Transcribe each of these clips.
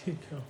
D'accord.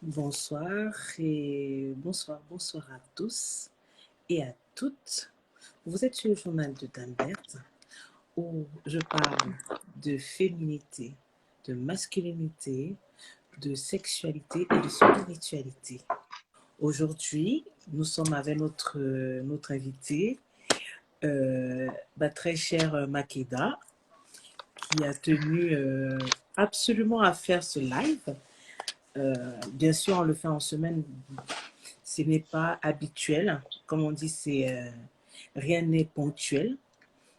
Bonsoir et bonsoir à tous et à toutes. Vous êtes sur le journal de Dambert où je parle de féminité, de masculinité, de sexualité et de spiritualité. Aujourd'hui, nous sommes avec notre invitée, très chère Makeda, qui a tenu absolument à faire ce live. Bien sûr, on le fait en semaine. Ce n'est pas habituel. Comme on dit, rien n'est ponctuel.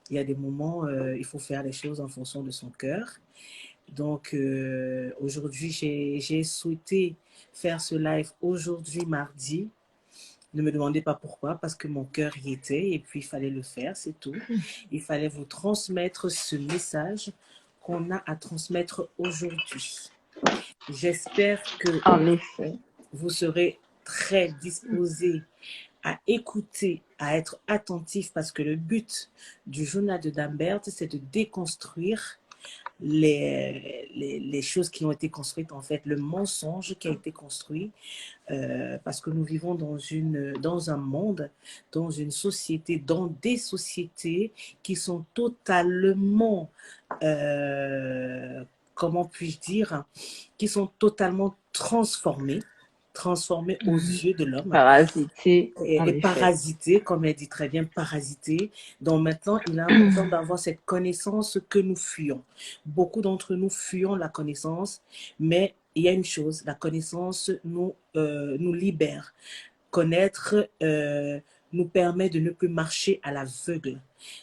Il y a des moments, il faut faire les choses en fonction de son cœur. Donc, aujourd'hui, j'ai souhaité faire ce live aujourd'hui, mardi. Ne me demandez pas pourquoi, parce que mon cœur y était et puis il fallait le faire, c'est tout. Il fallait vous transmettre ce message qu'on a à transmettre aujourd'hui. J'espère que En effet. vous serez très disposés à écouter, à être attentif, parce que le but du journal de Dambert, c'est de déconstruire les choses qui ont été construites, en fait, le mensonge qui a été construit, parce que nous vivons dans un monde, dans une société, dans des sociétés qui sont totalement, comment puis-je dire, qui sont totalement transformées aux yeux de l'homme Parasité, en et effet. parasité, comme elle dit très bien, parasité. Donc maintenant, il est important d'avoir cette connaissance que nous fuyons. Beaucoup d'entre nous fuyons la connaissance, mais il y a une chose, la connaissance nous libère. Connaître nous permet de ne plus marcher à l'aveugle.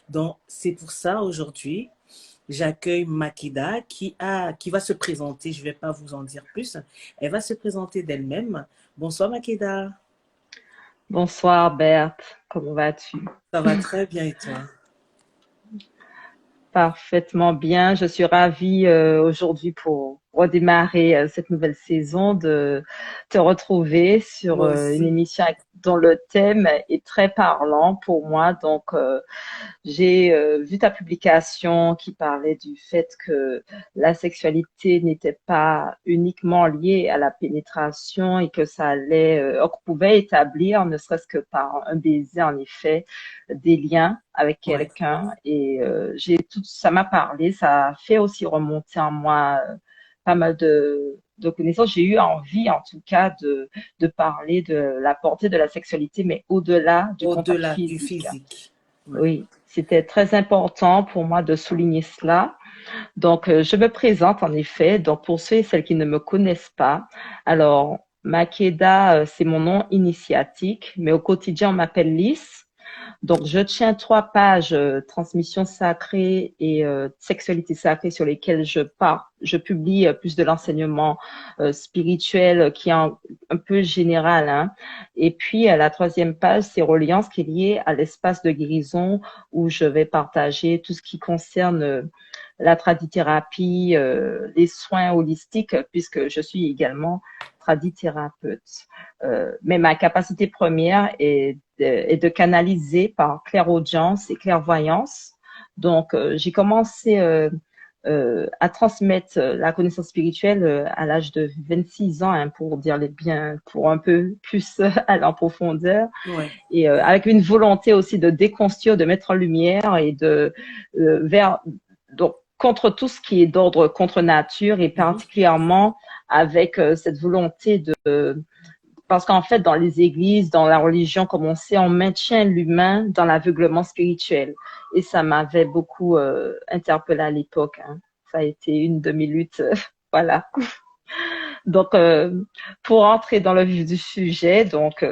Donc c'est pour ça aujourd'hui, j'accueille Makeda qui va se présenter. Je ne vais pas vous en dire plus. Elle va se présenter d'elle-même. Bonsoir Makeda. Bonsoir Berthe, comment vas-tu? Ça va très bien et toi? Parfaitement bien. Je suis ravie aujourd'hui pour redémarrer cette nouvelle saison, de te retrouver sur Moi une aussi. émission dont le thème est très parlant pour moi. Donc, j'ai vu ta publication qui parlait du fait que la sexualité n'était pas uniquement liée à la pénétration et que ça allait, qu'on pouvait établir, ne serait-ce que par un baiser, en effet, des liens avec Ouais. quelqu'un. Et ça m'a parlé, ça a fait aussi remonter en moi pas mal de connaissances. J'ai eu envie, en tout cas, de parler de la portée de la sexualité, mais au-delà du contact Au-delà du physique. physique. Ouais. Oui, c'était très important pour moi de souligner cela. Donc, je me présente en effet. Donc, pour ceux et celles qui ne me connaissent pas, alors, Makeda, c'est mon nom initiatique, mais au quotidien, on m'appelle Lys. Donc, je tiens 3 pages transmission sacrée et sexualité sacrée sur lesquelles je parle. Je publie plus de l'enseignement spirituel qui est un peu général, hein. Et puis, la 3e page, c'est Reliance qui est liée à l'espace de guérison où je vais partager tout ce qui concerne la tradithérapie, les soins holistiques, puisque je suis également tradithérapeute. Mais ma capacité première est de canaliser par clairaudience et clairvoyance. Donc, j'ai commencé à transmettre la connaissance spirituelle à l'âge de 26 ans, hein, pour dire les biens, pour un peu plus aller en profondeur, Ouais. et avec une volonté aussi de déconstruire, de mettre en lumière et de vers donc contre tout ce qui est d'ordre contre nature et Mhm. particulièrement avec cette volonté de parce qu'en fait, dans les églises, dans la religion, comme on sait, on maintient l'humain dans l'aveuglement spirituel. Et ça m'avait beaucoup interpellée à l'époque, hein. Ça a été une de mes luttes. Voilà. Donc, pour entrer dans le vif du sujet, donc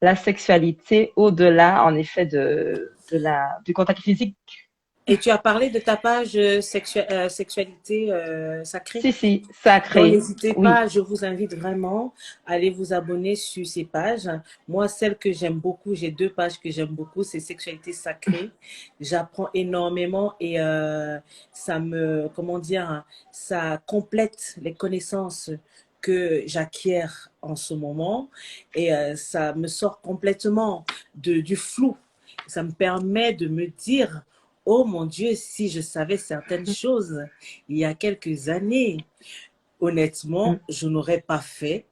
la sexualité au-delà, en effet, du contact physique. Et tu as parlé de ta page sexualité sacrée. Si, Donc, sacré, n'hésitez oui. pas, je vous invite vraiment à aller vous abonner sur ces pages. Moi, celle que j'aime beaucoup, j'ai 2 pages que j'aime beaucoup, c'est Sexualité sacrée. J'apprends énormément et ça me, comment dire, ça complète les connaissances que j'acquiers en ce moment et ça me sort complètement du flou. Ça me permet de me dire, oh mon Dieu, si je savais certaines choses il y a quelques années, honnêtement, je n'aurais pas fait.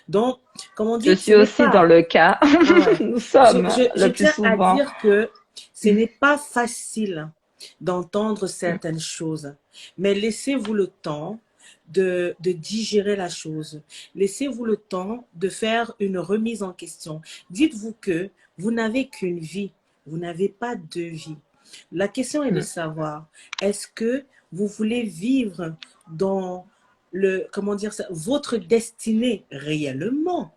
Donc, comment Je dire, ce suis n'est aussi dans pas, le cas. ouais, Nous sommes je le plus tiens à souvent. dire que ce n'est pas facile d'entendre certaines choses, mais laissez-vous le temps de digérer la chose. Laissez-vous le temps de faire une remise en question. Dites-vous que vous n'avez qu'une vie, vous n'avez pas 2 vies. La question est de savoir, est-ce que vous voulez vivre dans comment dire ça, votre destinée réellement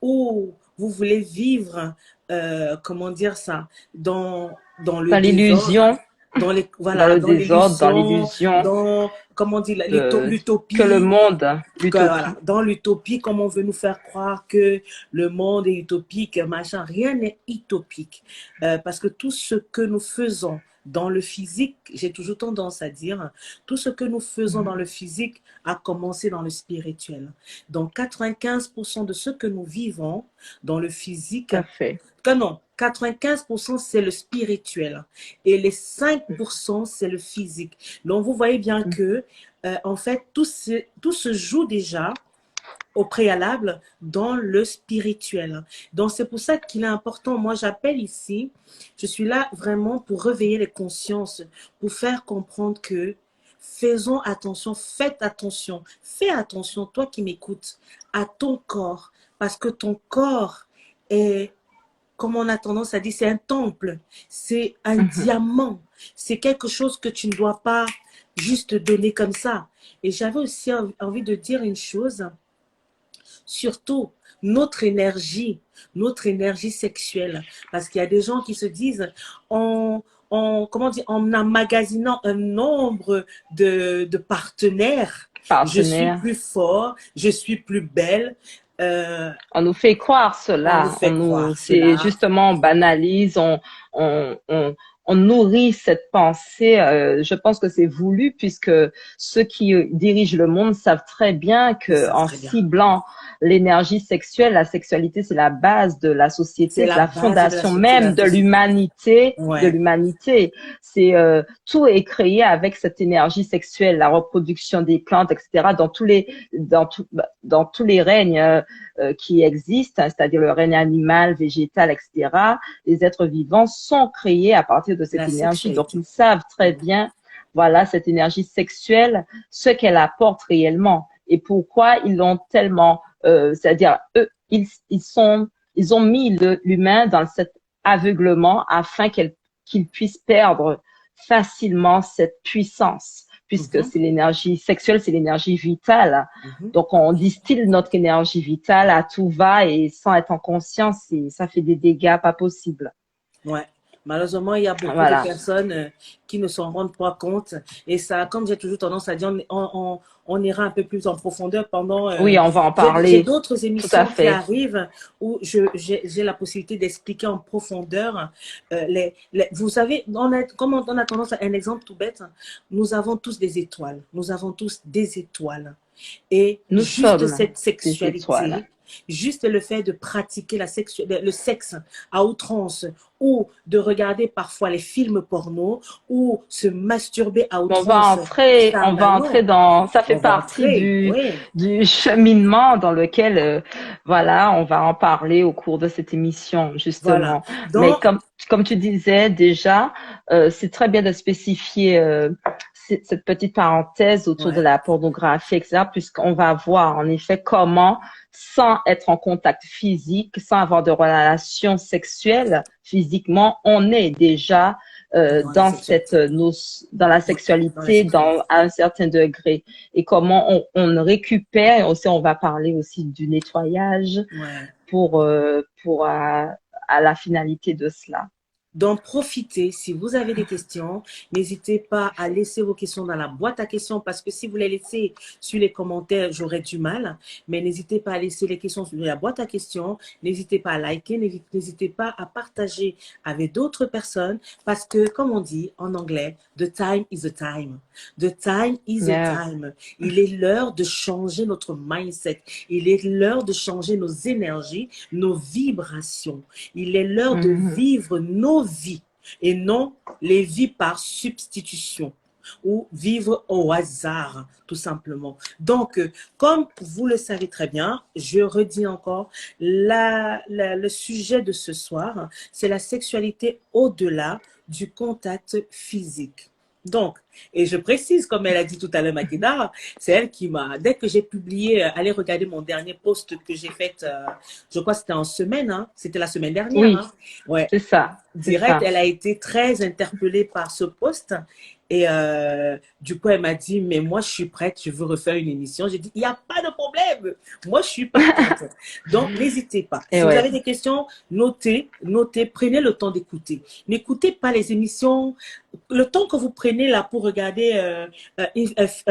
ou vous voulez vivre, comment dire ça, dans le Dans désordre, l'illusion, dans voilà, le dans désordre, dans l'illusion, l'illusion dans, comment dire, de que le l'utopie, monde, voilà, l'utopie. dans l'utopie, comme on veut nous faire croire que le monde est utopique, machin, rien n'est utopique. Parce que tout ce que nous faisons dans le physique, j'ai toujours tendance à dire, tout ce que nous faisons dans le physique a commencé dans le spirituel. Donc 95% de ce que nous vivons dans le physique, Tout à fait. que non, 95% c'est le spirituel et les 5% c'est le physique. Donc vous voyez bien que en fait, tout se joue déjà au préalable dans le spirituel. Donc, c'est pour ça qu'il est important. Moi, j'appelle ici, je suis là vraiment pour réveiller les consciences, pour faire comprendre que faisons attention, fais attention, toi qui m'écoutes, à ton corps, parce que ton corps est, comme on a tendance à dire, c'est un temple, c'est un diamant, c'est quelque chose que tu ne dois pas juste donner comme ça. Et j'avais aussi envie de dire une chose, surtout notre énergie sexuelle. Parce qu'il y a des gens qui se disent, comment dire, en emmagasinant un nombre de partenaires, je suis Partenaire. plus fort, je suis plus belle. On nous fait croire On nous cela. fait croire C'est cela. justement, on banalise, on on nourrit cette pensée. Je pense que c'est voulu puisque ceux qui dirigent le monde savent très bien Ils que savent en très bien. ciblant l'énergie sexuelle, la sexualité, c'est la base de la C'est société, c'est la la base de fondation de la même de société. l'humanité, de Ouais, l'humanité. C'est tout est créé avec cette énergie sexuelle, la reproduction des plantes, etc. Dans tous les règnes qui existent, hein, c'est-à-dire le règne animal, végétal, etc. Les êtres vivants sont créés à partir de cette la énergie. Donc, sexualité. ils savent très Mhm. bien, voilà, cette énergie sexuelle, ce qu'elle apporte réellement et pourquoi ils l'ont tellement, c'est-à-dire, eux, ils ont mis l'humain dans cet aveuglement afin qu'il puisse perdre facilement cette puissance, puisque Mhm. c'est l'énergie sexuelle, c'est l'énergie vitale. Mhm. Donc, on distille notre énergie vitale à tout va et sans être en conscience, et ça fait des dégâts pas possibles. Ouais. Malheureusement, il y a beaucoup de Voilà. personnes qui ne s'en rendent pas compte. Et ça, comme j'ai toujours tendance à dire, on ira un peu plus en profondeur pendant... Oui, on va en j'ai parler. d'autres Tout à émissions qui fait. arrivent où j'ai la possibilité d'expliquer en profondeur. Vous savez, comme on a tendance à un exemple tout bête, nous avons tous des étoiles. Nous avons tous des étoiles. Et Nous juste sommes cette des étoiles. sexualité, juste le fait de pratiquer le sexe à outrance ou de regarder parfois les films porno ou se masturber à outrance, On va entrer non, dans, ça fait on va partie entrer, oui, du cheminement dans lequel, voilà, on va en parler au cours de cette émission, voilà. justement. Mais Donc, comme tu disais déjà, c'est très bien de spécifier, cette petite parenthèse autour de ouais, la pornographie, etc., puisqu'on va voir, en effet, comment, sans être en contact physique, sans avoir de relations sexuelles physiquement, on est déjà dans la sexualité, dans la dans la sexualité sexualité. à un certain degré et comment on récupère et aussi on va parler aussi du nettoyage Ouais. pour à la finalité de cela. Donc, profitez. Si vous avez des questions, n'hésitez pas à laisser vos questions dans la boîte à questions parce que si vous les laissez sur les commentaires, j'aurai du mal. Mais n'hésitez pas à laisser les questions sur la boîte à questions. N'hésitez pas à liker. N'hésitez pas à partager avec d'autres personnes parce que, comme on dit en anglais, the time is the time. The time is the Yeah. time. Il est l'heure de changer notre mindset. Il est l'heure de changer nos énergies, nos vibrations. Il est l'heure de Mhm. vivre nos vies et non les vies par substitution ou vivre au hasard, tout simplement. Donc, comme vous le savez très bien, je redis encore, le sujet de ce soir, c'est la sexualité au-delà du contact physique. Donc, et je précise, comme elle a dit tout à l'heure, Makeda, c'est elle qui m'a, dès que j'ai publié, allez regarder mon dernier post que j'ai fait, je crois que c'était en semaine, hein, c'était la semaine dernière, Oui, hein, ouais, c'est ça, c'est direct, ça. elle a été très interpellée par ce post. Et du coup, elle m'a dit, mais moi, je suis prête, je veux refaire une émission. J'ai dit, il n'y a pas de problème. Moi, je suis partante. Donc, n'hésitez pas. Et Si vous ouais. avez des questions, notez, prenez le temps d'écouter. N'écoutez pas les émissions. Le temps que vous prenez là pour regarder,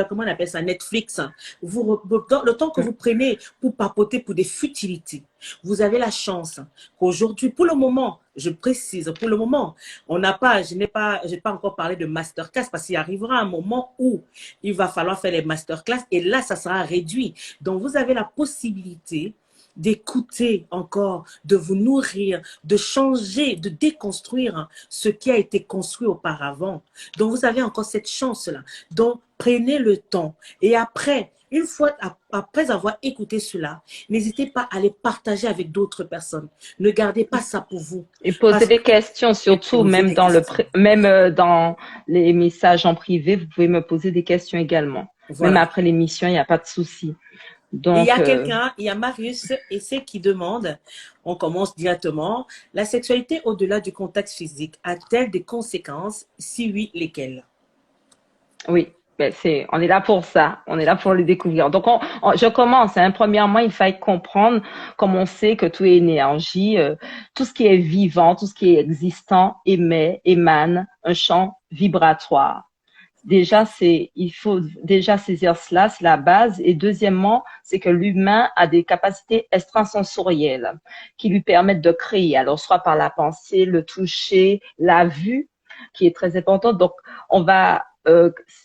comment on appelle ça, Netflix, hein, le temps que vous prenez pour papoter pour des futilités. Vous avez la chance qu'aujourd'hui, pour le moment, je précise, pour le moment, j'ai pas encore parlé de masterclass parce qu'il arrivera un moment où il va falloir faire les masterclass et là, ça sera réduit. Donc, vous avez la possibilité d'écouter encore, de vous nourrir, de changer, de déconstruire ce qui a été construit auparavant. Donc, vous avez encore cette chance-là. Donc, prenez le temps. Et après, une fois après avoir écouté cela, n'hésitez pas à les partager avec d'autres personnes. Ne gardez pas ça pour vous. Et poser Parce des questions, et surtout poser même des questions. même dans les messages en privé, vous pouvez me poser des questions également. Même Voilà. après l'émission, il n'y a pas de souci. Et il y Donc, a quelqu'un, il y a Marius et c'est qui demande, on commence directement, la sexualité au-delà du contact physique a-t-elle des conséquences? Si oui, lesquelles? oui, ben on est là pour ça. On est là pour le découvrir. Donc, je commence. Hein. Premièrement, il faut comprendre, comme on sait que tout est énergie, tout ce qui est vivant, tout ce qui est existant émane un champ vibratoire. Déjà, il faut déjà saisir cela, c'est la base. Et deuxièmement, c'est que l'humain a des capacités extrasensorielles qui lui permettent de créer. Alors, soit par la pensée, le toucher, la vue, qui est très importante. Donc,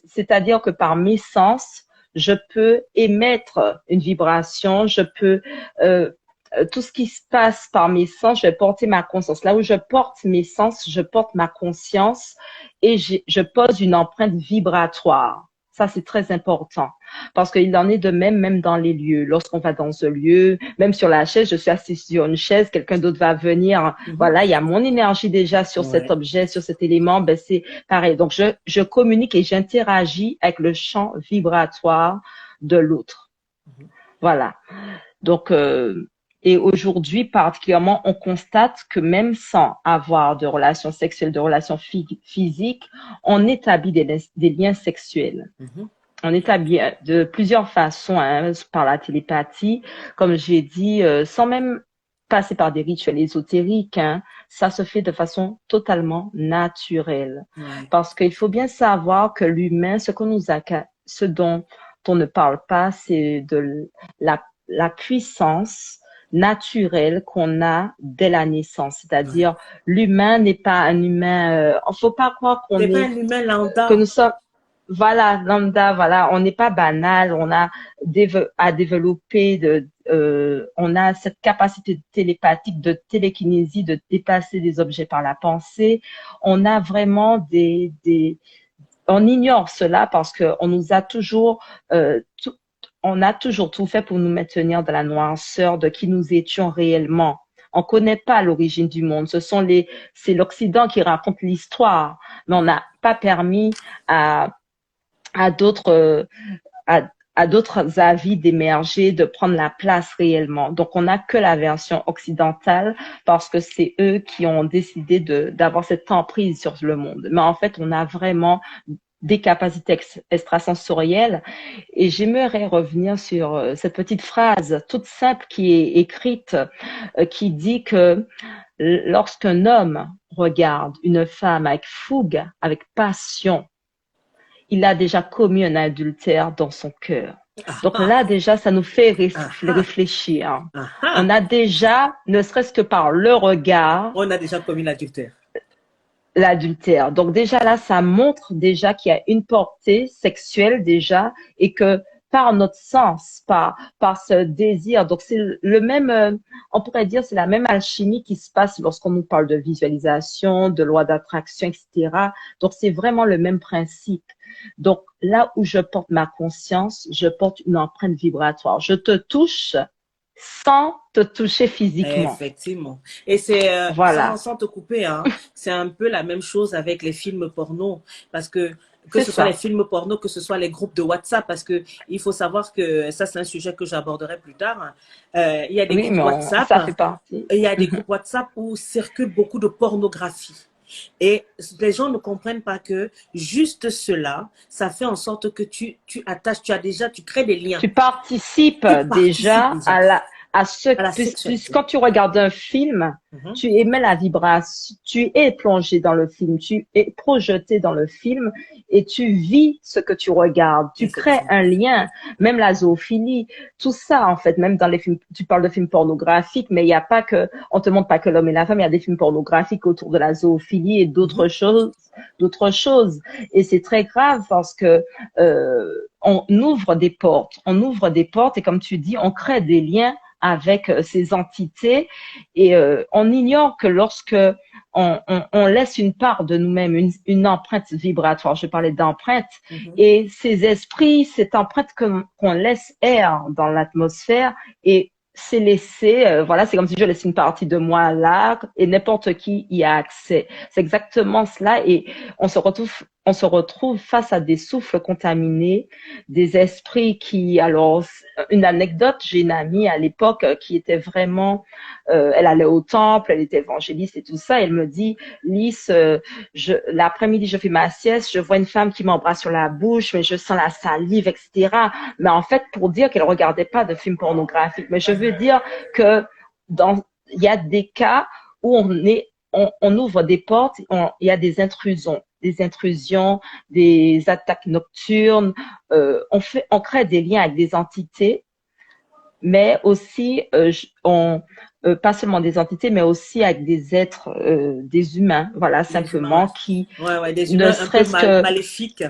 c'est-à-dire que par mes sens, je peux émettre une vibration, je peux tout ce qui se passe par mes sens, je vais porter ma conscience. Là où je porte mes sens, je porte ma conscience et je pose une empreinte vibratoire. Ça, c'est très important parce qu'il en est de même dans les lieux. Lorsqu'on va dans un lieu, même sur la chaise, je suis assise sur une chaise, quelqu'un d'autre va venir. Voilà, il y a mon énergie déjà sur cet objet, sur cet élément. Ben, c'est pareil. Donc, je communique et j'interagis avec le champ vibratoire de l'autre. Voilà. Donc, et aujourd'hui, particulièrement, on constate que même sans avoir de relations sexuelles, de relations physiques, on établit des liens sexuels. On établit de plusieurs façons, hein, par la télépathie, comme j'ai dit, sans même passer par des rituels ésotériques, hein, ça se fait de façon totalement naturelle. Parce qu'il faut bien savoir que l'humain, ce dont on ne parle pas, c'est de la puissance naturelle qu'on a dès la naissance. C'est-à-dire, l'humain n'est pas un humain, faut pas croire pas un humain lambda. Que nous sommes, voilà, lambda, voilà, on n'est pas banal, on a à développer on a cette capacité télépathique de télékinésie, de déplacer des objets par la pensée. On a vraiment on ignore cela parce que on nous a toujours, on a toujours tout fait pour nous maintenir dans la noirceur de qui nous étions réellement. On connaît pas l'origine du monde. C'est l'Occident qui raconte l'histoire, mais on n'a pas permis à d'autres avis d'émerger, de prendre la place réellement. Donc, on n'a que la version occidentale parce que c'est eux qui ont décidé d'avoir cette emprise sur le monde. Mais en fait, on a vraiment des capacités extrasensorielles. Et j'aimerais revenir sur cette petite phrase toute simple qui est écrite, qui dit que lorsqu'un homme regarde une femme avec fougue, avec passion, il a déjà commis un adultère dans son cœur. Donc là, déjà, ça nous fait réfléchir. On a déjà, ne serait-ce que par le regard, on a déjà commis l'adultère. Donc déjà là, ça montre déjà qu'il y a une portée sexuelle déjà et que par notre sens, par ce désir. Donc c'est le même, on pourrait dire, c'est la même alchimie qui se passe lorsqu'on nous parle de visualisation, de loi d'attraction, etc. Donc c'est vraiment le même principe. Donc là où je porte ma conscience, je porte une empreinte vibratoire. Je te touche sans te toucher physiquement. Effectivement. Et c'est voilà. sans te couper, hein, c'est un peu la même chose avec les films porno, parce que ce soit les films porno, que ce soit les groupes de WhatsApp, parce que il faut savoir que ça, c'est un sujet que j'aborderai plus tard. Il y a des groupes WhatsApp. Ça fait partie. Il y a des groupes WhatsApp où circule beaucoup de pornographie. Et les gens ne comprennent pas que juste cela, ça fait en sorte que tu attaches, tu crées des liens. Tu participes déjà à ce quand tu regardes un film, tu émets la vibration, tu es plongé dans le film, tu es projeté dans le film et tu vis ce que tu regardes. Tu crées un lien, même la zoophilie, tout ça en fait, même dans les films, tu parles de films pornographiques, mais il n'y a pas que, on te montre pas que l'homme et la femme, il y a des films pornographiques autour de la zoophilie et d'autres choses. Et c'est très grave parce que on ouvre des portes et comme tu dis, on crée des liens avec ces entités et on ignore que lorsque on laisse une part de nous-mêmes, une empreinte vibratoire, je parlais d'empreinte, et ces esprits, cette empreinte qu'on laisse erre dans l'atmosphère et c'est laissé, voilà, c'est comme si je laissais une partie de moi là et n'importe qui y a accès. C'est exactement cela et on se retrouve face à des souffles contaminés, des esprits qui, alors, une anecdote, j'ai une amie à l'époque qui était vraiment, elle allait au temple, elle était évangéliste et tout ça, elle me dit, Lys, l'après-midi, je fais ma sieste, je vois une femme qui m'embrasse sur la bouche, mais je sens la salive, etc. Mais en fait, pour dire qu'elle regardait pas de films pornographiques, mais je veux dire que il y a des cas où on ouvre des portes, il y a des intrusions, des attaques nocturnes, on crée des liens avec des entités mais aussi, pas seulement des entités, mais aussi avec des êtres, des humains, voilà, Des humains, simplement, qui ouais, des ne humains un peu serait-ce que maléfiques,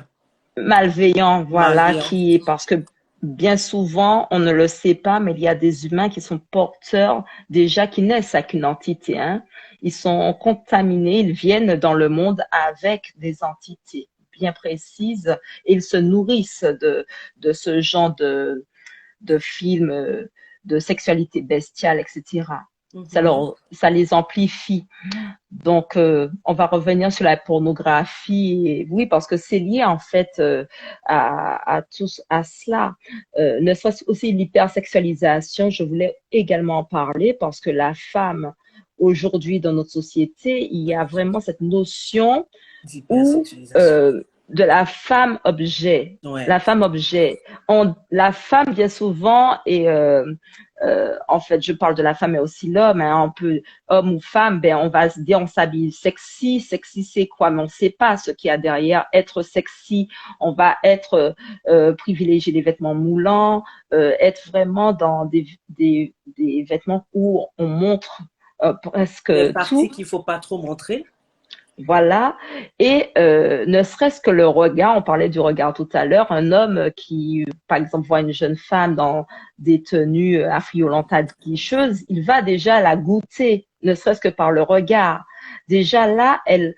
malveillants, voilà, malveillants. qui, parce que bien souvent, on ne le sait pas, mais il y a des humains qui sont porteurs déjà, qui naissent avec une entité, hein. Ils sont contaminés, ils viennent dans le monde avec des entités bien précises et ils se nourrissent de ce genre de films, de sexualité bestiale, etc. Mhm. Ça les amplifie. Donc, on va revenir sur la pornographie. Et, oui, parce que c'est lié en fait à cela. Ne serait-ce aussi l'hypersexualisation. Je voulais également en parler parce que la femme, aujourd'hui dans notre société, il y a vraiment cette notion où D'hypersexualisation. de la femme objet. Ouais. La femme objet. La femme, bien souvent, et en fait, je parle de la femme et aussi l'homme, hein, on peut, homme ou femme, ben, on va se dire, on s'habille sexy. Sexy, c'est quoi? Mais on ne sait pas ce qu'il y a derrière. Être sexy, on va être privilégier les vêtements moulants, être vraiment dans des vêtements où on montre presque Des parties tout. qu'il faut pas trop montrer. Voilà. Et ne serait-ce que le regard, on parlait du regard tout à l'heure, un homme qui, par exemple, voit une jeune femme dans des tenues affriolantes, guicheuses, il va déjà la goûter, ne serait-ce que par le regard. Déjà là, elle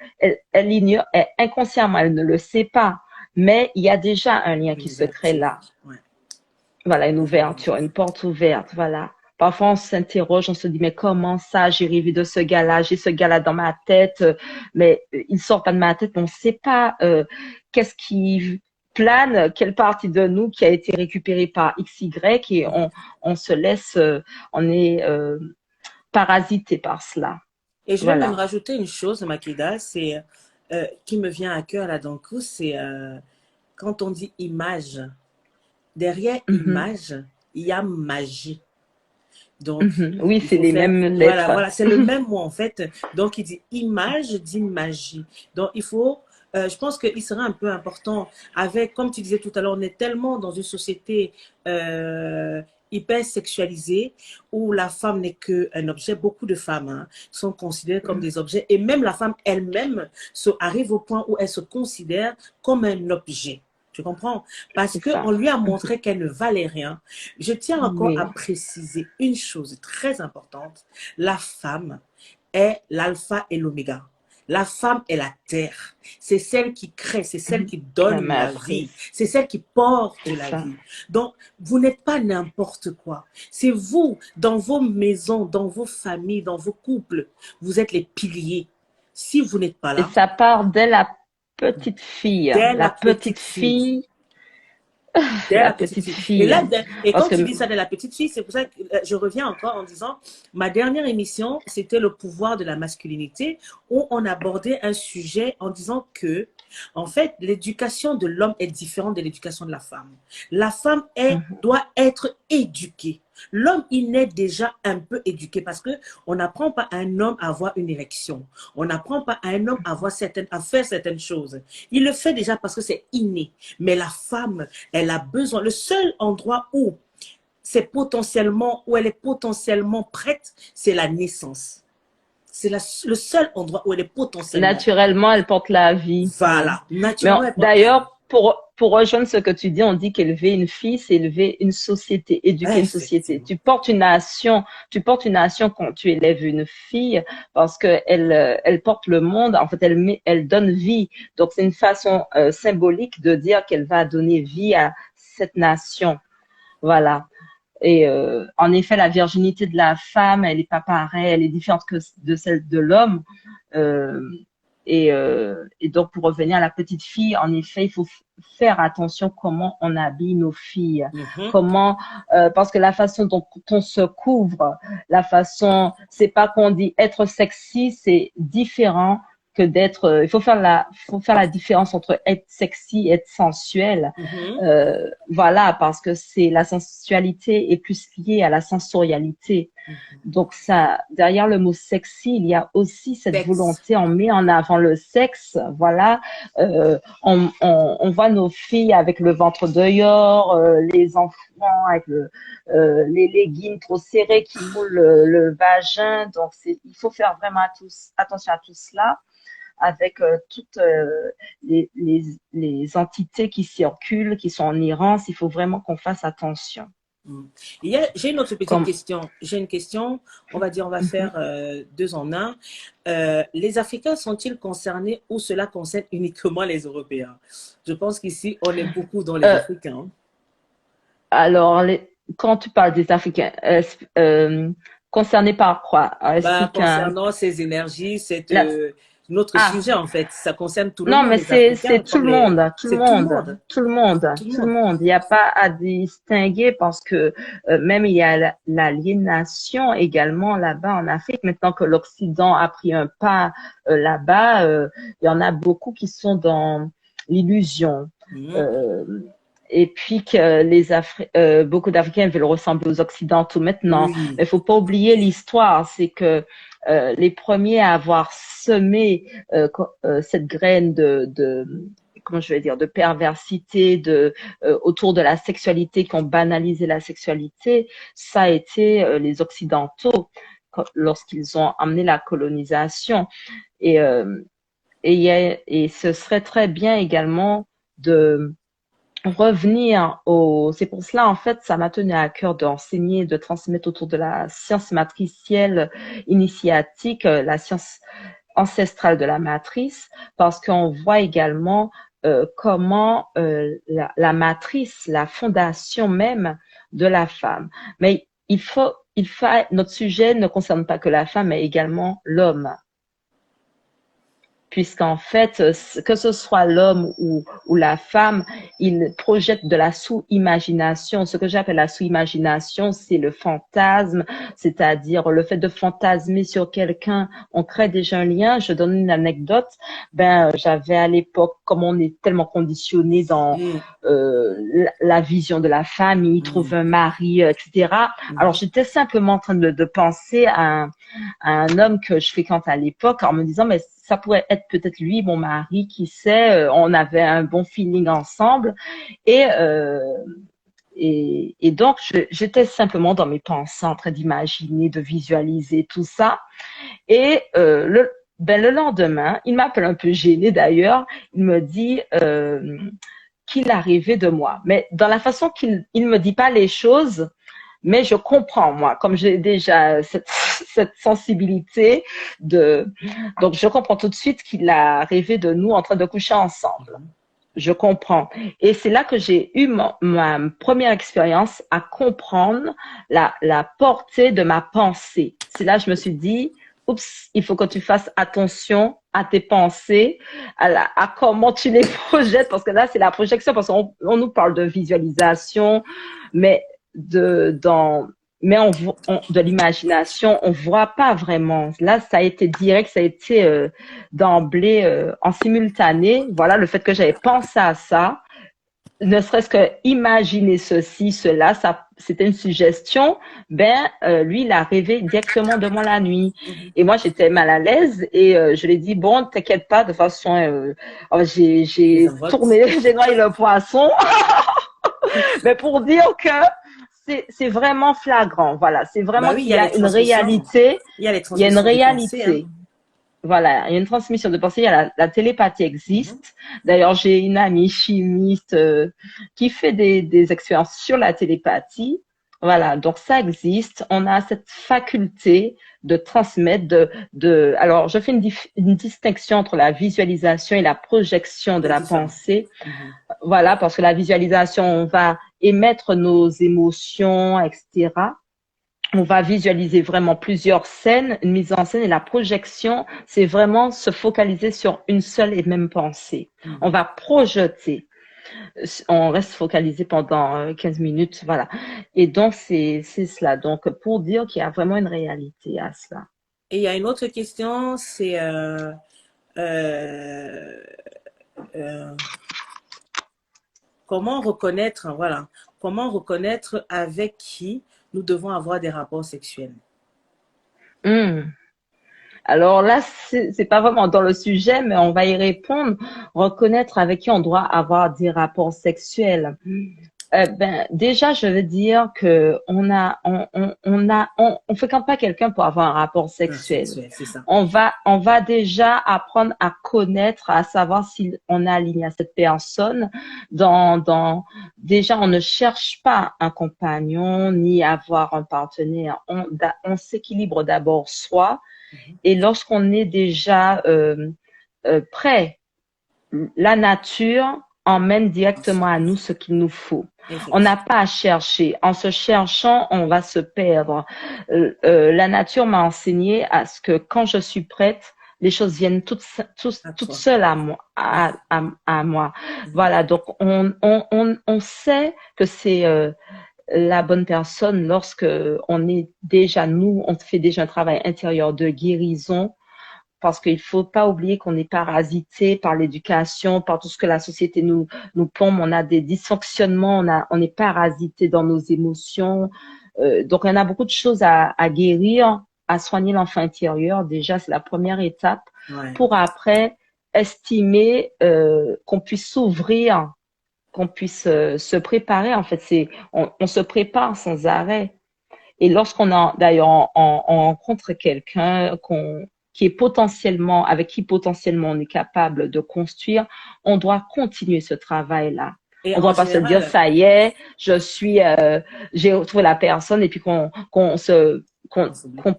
ignore, inconsciemment, elle ne le sait pas, mais il y a déjà un lien Une qui se crée ouverture. là. Ouais. Voilà, une Déjà une ouverture, une ouverture. porte ouverte, voilà. Parfois, on s'interroge, on se dit, mais comment ça, j'ai rêvé de ce gars-là, j'ai ce gars-là dans ma tête, mais il sort pas de ma tête, on ne sait pas qu'est-ce qui plane, quelle partie de nous qui a été récupérée par XY et Mhm. on se laisse, on est parasité par cela. Et je vais même Voilà. rajouter une chose, Makeda, c'est qui me vient à cœur là d'un coup, c'est quand on dit image. Derrière Mhm, image, il y a magie. Donc, mhm. Oui, il c'est faut les faire, mêmes voilà, lettres. voilà, c'est le même mot en fait. Donc, il dit image, dit magie. Donc, il faut, je pense qu'il serait un peu important avec, comme tu disais tout à l'heure, on est tellement dans une société euh, hyper sexualisée où la femme n'est qu'un objet. Beaucoup de femmes sont considérées comme des objets et même la femme elle-même arrive au point où elle se considère comme un objet. Tu comprends? Parce C'est qu'on ça. lui a montré qu'elle ne valait rien. Je tiens encore à Oui. préciser une chose très importante. La femme est l'alpha et l'oméga. La femme est la terre. C'est celle qui crée, c'est celle Mhm. qui La donne la vie, matrice. c'est celle qui porte C'est la ça. vie. Donc, vous n'êtes pas n'importe quoi. C'est vous, dans vos maisons, dans vos familles, dans vos couples, vous êtes les piliers. Si vous n'êtes pas Et là, ça part dès la petite fille. dès La la petite petite fille, fille, dès la la petite petite fille. Et fille. là, et Parce quand que, tu dis ça de la petite fille, c'est pour ça que je reviens encore en disant, ma dernière émission, c'était le pouvoir de la masculinité, où on abordait un sujet en disant que, en fait, l'éducation de l'homme est différente de l'éducation de la femme. La femme mhm, doit être éduquée. L'homme, il naît déjà un peu éduqué parce que on n'apprend pas à un homme à avoir une érection. On n'apprend pas à un homme à faire certaines choses. Il le fait déjà parce que c'est inné. Mais la femme, elle a besoin. Le seul endroit où où elle est potentiellement prête, c'est la naissance. C'est le seul endroit où elle est potentiellement prête. naturellement, elle porte la vie. Oui. Voilà. Mais Naturellement, elle porte la vie. d'ailleurs, pour rejoindre ce que tu dis, on dit qu'élever une fille, c'est élever une société, éduquer une société. Effectivement. Tu portes une nation quand tu élèves une fille parce que elle porte le monde. En fait, elle donne vie. Donc, c'est une façon symbolique de dire qu'elle va donner vie à cette nation. Voilà. Et en effet, la virginité de la femme, elle n'est pas pareille, elle est différente que de celle de l'homme. Euh, et donc, pour revenir à la petite fille, en effet, il faut faire attention comment on habille nos filles, Mhm. comment, parce que la façon dont on se couvre, la façon, c'est pas qu'on dit être sexy, c'est différent que d'être. Faut faire la différence entre être sexy et être sensuel. Mhm. Voilà, parce que c'est la sensualité est plus liée à la sensorialité. Mhm. Donc ça, derrière le mot sexy, il y a aussi cette Sexe. volonté, on met en avant le sexe, voilà. On voit nos filles avec le ventre dehors, les enfants avec les leggings trop serrés qui moulent le vagin. Donc il faut faire vraiment attention à tout cela avec toutes les entités qui circulent, qui sont en errance. Il faut vraiment qu'on fasse attention. Mm. J'ai une autre petite Comme, question. J'ai une question, on va dire, on va Mhm. faire deux en un. Les Africains sont-ils concernés ou cela concerne uniquement les Européens? Je pense qu'ici, on est beaucoup dans les Euh, Africains. Alors, quand tu parles des Africains, concernés par quoi? Bah, Explique concernant ces énergies, c'est la- notre ah, sujet en fait. Ça concerne tout le non, monde, mais les Africains, c'est tout comme le les... monde, tout le C'est tout le monde, monde. tout le monde, Tout le tout le monde. monde. Il n'y a pas à distinguer parce que même il y a l'aliénation également là-bas en Afrique. Maintenant que l'Occident a pris un pas là-bas, il y en a beaucoup qui sont dans l'illusion. Mhm. Euh, et puis que beaucoup d'Africains veulent ressembler aux Occidentaux maintenant. Oui. Mais il faut pas oublier l'histoire, c'est que les premiers à avoir semé cette graine comment je vais dire, de perversité, autour de la sexualité, qui ont banalisé la sexualité, ça a été les Occidentaux lorsqu'ils ont amené la colonisation. Et, euh, et ce serait très bien également de revenir c'est pour cela, en fait, ça m'a tenu à cœur d'enseigner, de transmettre autour de la science matricielle initiatique, la science ancestrale de la matrice, parce qu'on voit également comment la matrice, la fondation même de la femme. Mais notre sujet ne concerne pas que la femme, mais également l'homme, puisqu'en fait, que ce soit l'homme ou la femme, il projette de la sous-imagination. Ce que j'appelle la sous-imagination, c'est le fantasme, c'est-à-dire le fait de fantasmer sur quelqu'un. On crée déjà un lien. Je donne une anecdote. J'avais à l'époque, comme on est tellement conditionné dans Mm. la vision de la famille, Mm. trouver un mari, etc. Alors, Mhm. j'étais simplement en train de penser à un homme que je fréquente à l'époque en me disant, mais ça pourrait être peut-être lui, mon mari, qui sait, on avait un bon feeling ensemble. Et, euh, et donc, j'étais simplement dans mes pensées en train d'imaginer, de visualiser tout ça. Et le lendemain, il m'appelle un peu gêné d'ailleurs, il me dit qu'il a rêvé de moi. Mais dans la façon qu'il ne me dit pas les choses, mais je comprends, moi, comme j'ai déjà cette sensibilité donc je comprends tout de suite qu'il a rêvé de nous en train de coucher ensemble. Mhm. Je comprends. Et c'est là que j'ai eu ma première expérience à comprendre la portée de ma pensée. C'est là que je me suis dit, oups, il faut que tu fasses attention à tes pensées, à comment tu les projettes, parce que là, c'est la projection, parce qu'on nous parle de visualisation, mais de, dans, mais de l'imagination, on voit pas vraiment. Là, ça a été direct, ça a été d'emblée en simultané. Voilà, le fait que j'avais pensé à ça, ne serait-ce que imaginer ceci, cela, ça, c'était une suggestion. Lui, il a rêvé directement de moi la nuit. Mhm. Et moi, j'étais mal à l'aise et je lui ai dit, bon, t'inquiète pas, de toute façon, Les j'ai invoques. tourné, j'ai noyé le poisson. Mais pour dire que c'est vraiment flagrant. Voilà, c'est Bah vraiment oui, il qu'il y y a les a une transmissions. réalité. Il y a les Il y a une transmissions de pensée, hein. réalité. Voilà, il y a une transmission de pensée, il y a la télépathie Mhm. existe. D'ailleurs, j'ai une amie chimiste qui fait des expériences sur la télépathie. Voilà, donc ça existe. On a cette faculté de transmettre, alors je fais une distinction entre la visualisation et la projection de C'est la différent. pensée. Mhm. Voilà, parce que la visualisation, on va émettre nos émotions, etc. On va visualiser vraiment plusieurs scènes, une mise en scène, et la projection, c'est vraiment se focaliser sur une seule et même pensée. On Mhm. va projeter. On reste focalisé pendant 15 minutes, voilà. Et donc, c'est cela. Donc, pour dire qu'il y a vraiment une réalité à cela. Et il y a une autre question, c'est euh, euh, comment reconnaître, voilà, comment reconnaître avec qui nous devons avoir des rapports sexuels. Hmm. Alors là, c'est pas vraiment dans le sujet, mais on va y répondre. Reconnaître avec qui on doit avoir des rapports sexuels. Ben, déjà, je veux dire que on fréquente pas quelqu'un pour avoir un rapport Un sexuel. sexuel, c'est ça. On va déjà apprendre à connaître, à savoir si on est aligné à cette personne. Déjà, on ne cherche pas un compagnon ni avoir un partenaire. On s'équilibre d'abord soi. Mhm. Et lorsqu'on est déjà prêt, la nature emmène directement à nous ce qu'il nous faut. On n'a Effectivement. pas à chercher. En se cherchant, on va se perdre. La nature m'a enseigné à ce que quand je suis prête, les choses viennent À toutes toi. seules à moi. À moi. Mhm. Voilà, donc on sait que c'est la bonne personne lorsque on est déjà nous, on fait déjà un travail intérieur de guérison parce qu'il faut pas oublier qu'on est parasité par l'éducation, par tout ce que la société nous pompe. On a des dysfonctionnements, on est parasité dans nos émotions. Donc, on a beaucoup de choses à guérir, à soigner l'enfant intérieur. Déjà, c'est la première étape Ouais. pour après estimer qu'on puisse s'ouvrir, qu'on puisse se préparer. En fait, on se prépare sans arrêt. Et lorsqu'on a, d'ailleurs, on rencontre quelqu'un qui est potentiellement, avec qui potentiellement on est capable de construire, on doit continuer ce travail-là. Et On ne en doit pas se dire, général, ça y est, j'ai retrouvé la personne et puis qu'on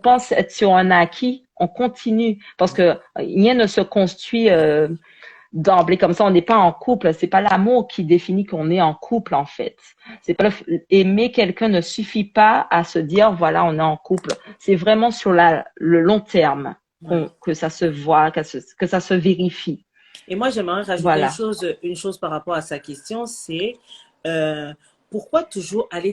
pense être sur un acquis, on continue parce que rien ne se construit d'emblée comme ça. On n'est pas en couple. C'est pas l'amour qui définit qu'on est en couple en fait. C'est pas aimer quelqu'un ne suffit pas à se dire voilà on est en couple. C'est vraiment sur le long terme ouais. que ça se voit, que ça se vérifie. Et moi, j'aimerais rajouter Voilà. une chose par rapport à sa question, c'est euh, pourquoi toujours aller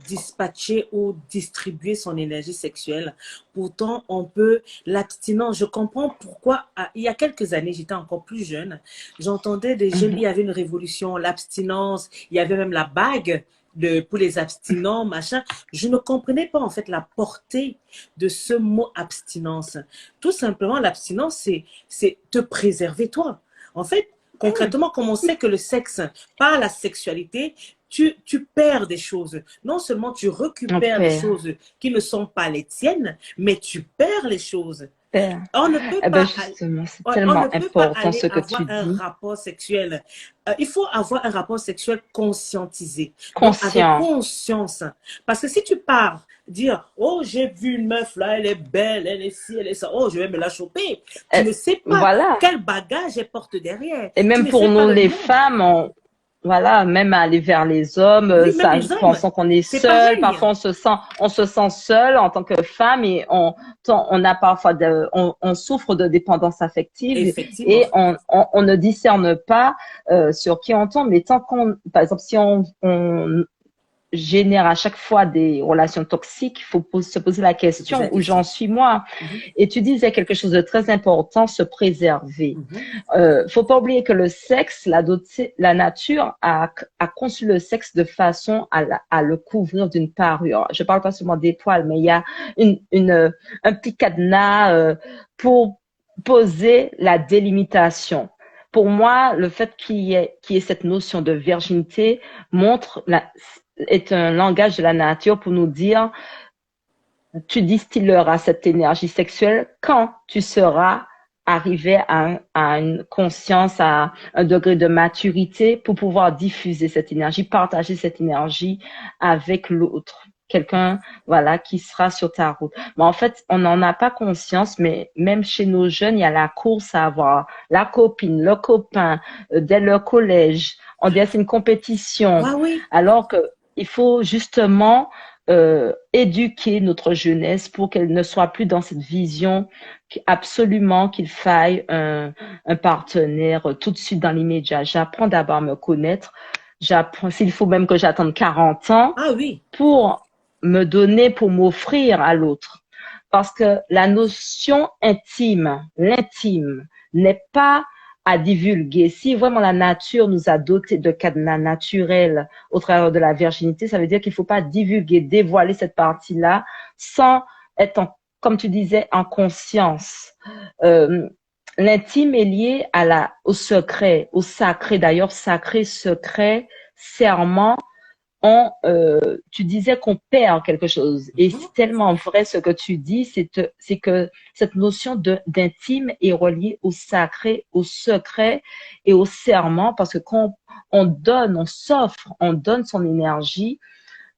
dispatcher ou distribuer son énergie sexuelle. Pourtant, on peut l'abstinence. Je comprends pourquoi. Il y a quelques années, j'étais encore plus jeune. J'entendais des jeunes, il Mhm. y avait une révolution, l'abstinence. Il y avait même la bague pour les abstinents, machin. Je ne comprenais pas en fait la portée de ce mot abstinence. Tout simplement, l'abstinence, c'est te préserver toi. En fait, concrètement, comme on sait que le sexe, par la sexualité, tu perds des choses. Non seulement tu On récupères des perd, choses qui ne sont pas les tiennes, mais tu perds les choses. perd. On ne peut Eh ben pas, justement, c'est on ne tellement peut pas important aller ce que avoir tu un dis. rapport sexuel. Il faut avoir un rapport sexuel conscientisé, donc avec Conscient. conscience. Parce que si tu pars dire, oh, j'ai vu une meuf là, elle est belle, elle est ci, elle est ça, oh, je vais me la choper. Tu ne sais pas Voilà. quel bagage elle porte derrière. Et Tu même ne pour sais pas nous, le les nombre. femmes, voilà, même aller vers les hommes, Oui, même ça, les hommes, pensant qu'on est c'est seul. pareil. Parfois, on se sent seul en tant que femme et on a parfois on souffre de dépendance affective Effectivement. et on ne discerne pas sur qui on tombe. Mais tant par exemple, si on génère à chaque fois des relations toxiques, il faut se poser la Se poser la question où j'en question. suis moi. Mhm, Et tu disais quelque chose de très important, se préserver. mhm. Faut pas oublier que le sexe, la nature a conçu le sexe de façon à le couvrir d'une parure. Je parle pas seulement des poils, mais il y a un petit cadenas pour poser la délimitation. Pour moi, le fait qu'il y ait cette notion de virginité est un langage de la nature pour nous dire tu distilleras cette énergie sexuelle quand tu seras arrivé à une conscience, à un degré de maturité pour pouvoir diffuser cette énergie, partager cette énergie avec l'autre. Quelqu'un, voilà, qui sera sur ta route. Mais en fait, on n'en a pas conscience, mais même chez nos jeunes, il y a la course à avoir la copine, le copain, dès le collège. On dit, ah, c'est une compétition. Ah oui, Alors que il faut justement éduquer notre jeunesse pour qu'elle ne soit plus dans cette vision absolument qu'il faille un partenaire tout de suite dans l'immédiat. J'apprends d'abord à me connaître. J'apprends, s'il faut même que j'attende 40 ans ah oui, pour me donner, pour m'offrir à l'autre. Parce que la notion intime, l'intime, n'est pas à divulguer. Si vraiment la nature nous a doté de cadenas naturels au travers de la virginité, ça veut dire qu'il ne faut pas divulguer, dévoiler cette partie-là sans être comme tu disais, en conscience. Euh, L'intime est lié au secret, au sacré. D'ailleurs, sacré, secret, serment tu disais qu'on perd quelque chose. Et Mhm. c'est tellement vrai ce que tu dis, c'est que cette notion d'intime est reliée au sacré, au secret et au serment, parce que quand on donne, on s'offre, on donne son énergie,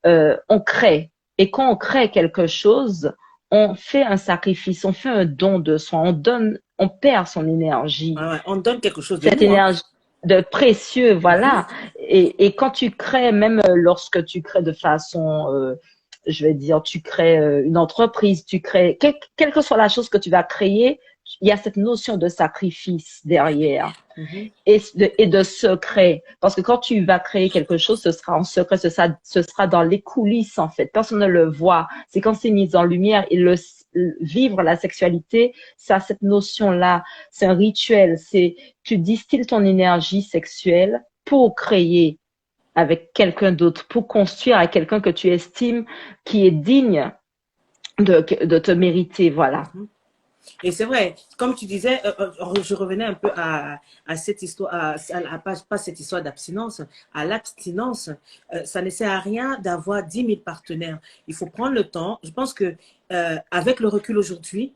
on crée. Et quand on crée quelque chose, on fait un sacrifice, on fait un don de soi, on donne, on perd son énergie, Ouais, ouais, on donne quelque chose de cette nous, hein. énergie de précieux, Mhm. voilà. Et quand tu crées, même lorsque tu crées de façon, je vais dire, tu crées une entreprise, tu crées, quelle que soit la chose que tu vas créer, il y a cette notion de sacrifice derrière Mhm. et de secret. Parce que quand tu vas créer quelque chose, ce sera en secret, ce sera dans les coulisses, en fait. Personne ne le voit. C'est quand c'est mis en lumière et vivre la sexualité, ça a cette notion-là. C'est un rituel. Tu distilles ton énergie sexuelle pour créer avec quelqu'un d'autre, pour construire avec quelqu'un que tu estimes qui est digne de te mériter. Voilà. Mhm. Et c'est vrai, comme tu disais, je revenais un peu à cette histoire, pas cette histoire d'abstinence, à l'abstinence. Ça ne sert à rien d'avoir 10 000 partenaires. Il faut prendre le temps. Je pense que avec le recul aujourd'hui,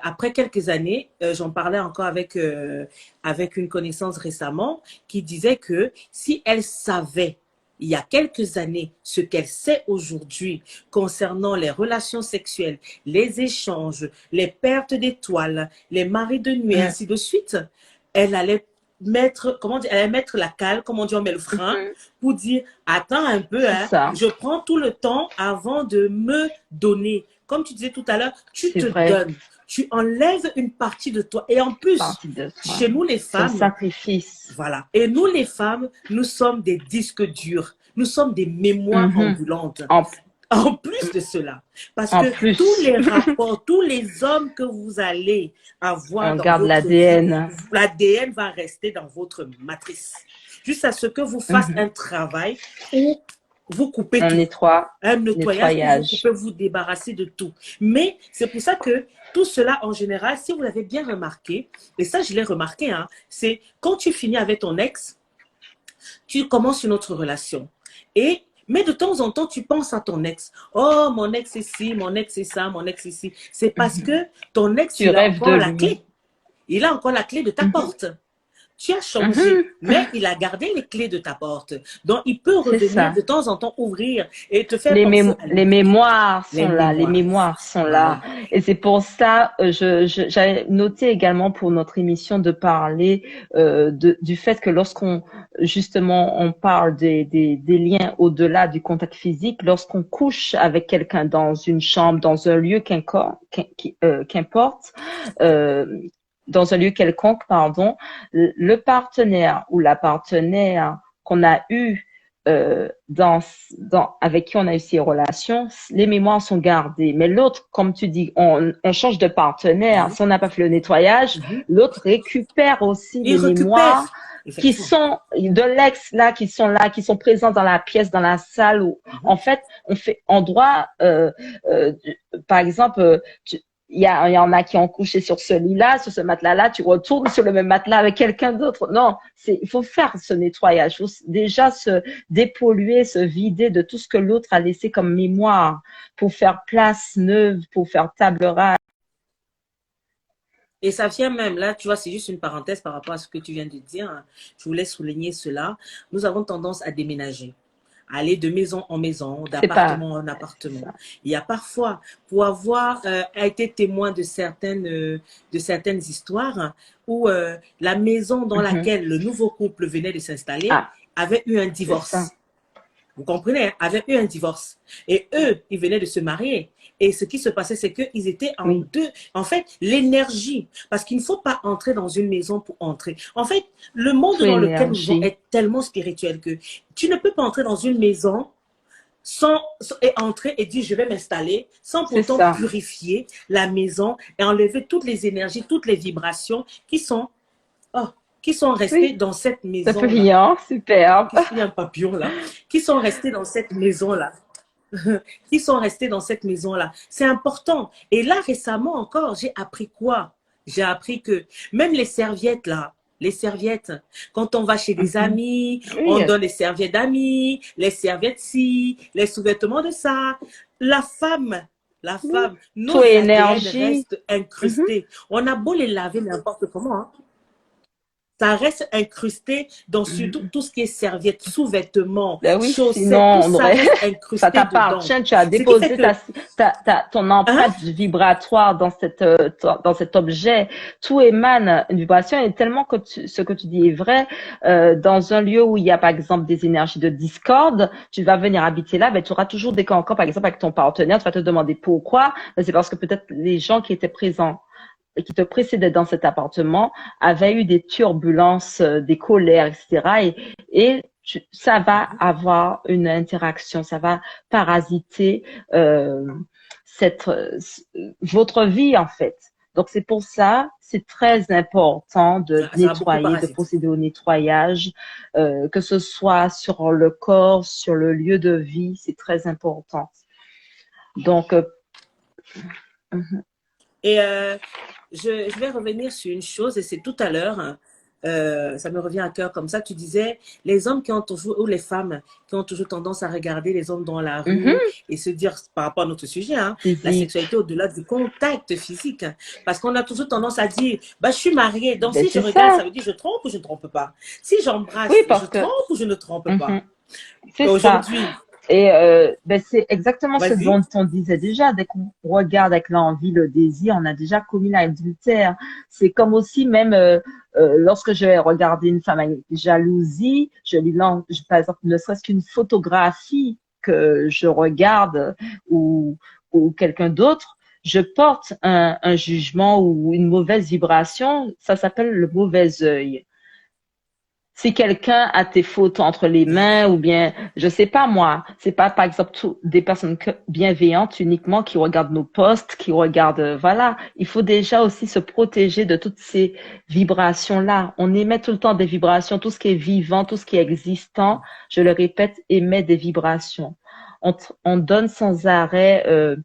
après quelques années, j'en parlais encore avec une connaissance récemment qui disait que si elle savait il y a quelques années ce qu'elle sait aujourd'hui concernant les relations sexuelles, les échanges, les pertes d'étoiles, les maris de nuit, et Mm. ainsi de suite, elle allait mettre, comment dire, elle allait mettre la cale, comment dire, on met le frein Mhm. pour dire, attends un peu, C'est hein, ça. je prends tout le temps avant de me donner. Comme tu disais tout à l'heure, tu C'est te vrai. donnes, tu enlèves une partie de toi. Et en plus, Partie de soi. chez nous les C'est un femmes, sacrifice. voilà. Et nous, les femmes, nous sommes des disques durs. Nous sommes des mémoires Mhm. ambulantes. En, En plus de cela, parce en que tous plus, les rapports, tous les hommes que vous allez avoir on dans garde votre vie, l'ADN. l'ADN va rester dans votre matrice. Juste à ce que vous fassiez Mhm. un travail où vous coupez On tout. nettoie, Un nettoyage où vous nettoyage. coupez, vous débarrasser de tout. Mais c'est pour ça que tout cela, en général, si vous l'avez bien remarqué, et ça, je l'ai remarqué, hein, c'est quand tu finis avec ton ex, tu commences une autre relation. Mais de temps en temps, tu penses à ton ex. Oh, mon ex c'est ci, mon ex c'est ça, mon ex c'est ci. C'est parce Mhm. que ton ex, Tu il a rêves de encore la lui. clé. Il a encore la clé de ta Mhm. porte. Tu as changé, Mhm. mais il a gardé les clés de ta porte. Donc, il peut C'est revenir ça. de temps en temps ouvrir et te faire penser à Les lui. mémoires Les sont là, les mémoires. mémoires sont là. Voilà. Et c'est pour ça, j'avais noté également pour notre émission de parler du fait que lorsqu'on, justement, on parle des liens au-delà du contact physique, lorsqu'on couche avec quelqu'un dans une chambre, dans un lieu qu'importe, euh, dans un lieu quelconque, pardon, le partenaire ou la partenaire qu'on a eu avec qui on a eu ces relations, les mémoires sont gardées. Mais l'autre, comme tu dis, on change de partenaire. Oui. Si on n'a pas fait le nettoyage, Mhm. l'autre récupère aussi Il les mémoires récupère, qui effectivement. sont de l'ex là, qui sont présents dans la pièce, dans la salle où, Mhm. en fait, on doit, euh, par exemple, il y en a qui ont couché sur ce lit-là, sur ce matelas-là, tu retournes sur le même matelas avec quelqu'un d'autre. Non, il faut faire ce nettoyage. Il faut déjà se dépolluer, se vider de tout ce que l'autre a laissé comme mémoire pour faire place neuve, pour faire table rase. Et ça vient même, là, tu vois, c'est juste une parenthèse par rapport à ce que tu viens de dire, hein. Je voulais souligner cela. Nous avons tendance à déménager, à aller de maison en maison, C'est pas, d'appartement en c'est appartement. ça. Il y a parfois, pour avoir été témoin de certaines histoires, hein, où la maison dans Mhm. laquelle le nouveau couple venait de s'installer Ah, avait eu un c'est ça. divorce. Vous comprenez, hein, avaient eu un divorce. Et eux, ils venaient de se marier. Et ce qui se passait, c'est qu'ils étaient en Oui, deux. En fait, l'énergie, parce qu'il ne faut pas entrer dans une maison pour entrer. En fait, le monde sous dans lequel nous vivons l'énergie. est tellement spirituel que tu ne peux pas entrer dans une maison et entrer et dire je vais m'installer sans C'est pourtant ça. purifier la maison et enlever toutes les énergies, toutes les vibrations oh, qui sont restées Oui, dans cette c'est maison-là. brillant, superbe. Il y a un papillon là, qui sont restés dans cette maison-là. qui sont restés dans cette maison-là. C'est important. Et là, récemment encore, j'ai appris quoi? J'ai appris que même les serviettes, là, les serviettes, quand on va chez des Mhm. amis, on Oui, donne les serviettes d'amis, les serviettes ci, les sous-vêtements de ça. La femme, la oui. femme, Tout nos est ADN énergie. restent Mhm. incrustés. On a beau les laver n'importe comment, hein, ça reste incrusté dans surtout Mhm. tout ce qui est serviettes, sous-vêtements, Ben oui, chaussettes, sinon tout on ça aurait, reste ça incrusté dedans. t'appartient, tu as Ce qui fait déposé que, ton hein, empreinte vibratoire dans cet objet. Tout émane une vibration et tellement que ce que tu dis est vrai, dans un lieu où il y a par exemple des énergies de discorde, tu vas venir habiter là, ben tu auras toujours des cancans, par exemple avec ton partenaire, tu vas te demander pourquoi, ben, c'est parce que peut-être les gens qui étaient présents et qui te précédaient dans cet appartement avaient eu des turbulences, des colères, etc. Ça va avoir une interaction, ça va parasiter cette votre vie en fait. Donc c'est pour ça, c'est très important de ça a beaucoup nettoyer, de parasité. procéder au nettoyage, que ce soit sur le corps, sur le lieu de vie, c'est très important. Donc, Et je vais revenir sur une chose, et c'est tout à l'heure, ça me revient à cœur comme ça, tu disais, les hommes qui ont toujours, ou les femmes qui ont toujours tendance à regarder les hommes dans la rue et se dire, par rapport à notre sujet, hein, la physique, sexualité au-delà du contact physique, hein, parce qu'on a toujours tendance à dire, bah, je suis mariée, donc ben si je c'est regarde, ça ça. veut dire je trompe ou je ne trompe pas. Si Oui, j'embrasse, je parce que trompe ou je ne trompe pas. mhm, c'est ça. Aujourd'hui, Et ben c'est exactement ce vas-y. dont on disait déjà. Dès qu'on regarde avec l'envie, le désir, on a déjà commis l'adultère. C'est comme aussi même lorsque je vais regarder une femme avec jalousie, je lui lance, par exemple, ne serait-ce qu'une photographie que je regarde ou, ou quelqu'un d'autre, je porte un jugement ou une mauvaise vibration. Ça s'appelle le mauvais œil. Si quelqu'un a tes photos entre les mains ou bien, je sais pas moi, c'est pas par exemple des personnes bienveillantes uniquement qui regardent nos posts, qui regardent, voilà, il faut déjà aussi se protéger de toutes ces vibrations-là. On émet tout le temps des vibrations, tout ce qui est vivant, tout ce qui est existant, je le répète, émet des vibrations. On donne sans arrêt Mhm.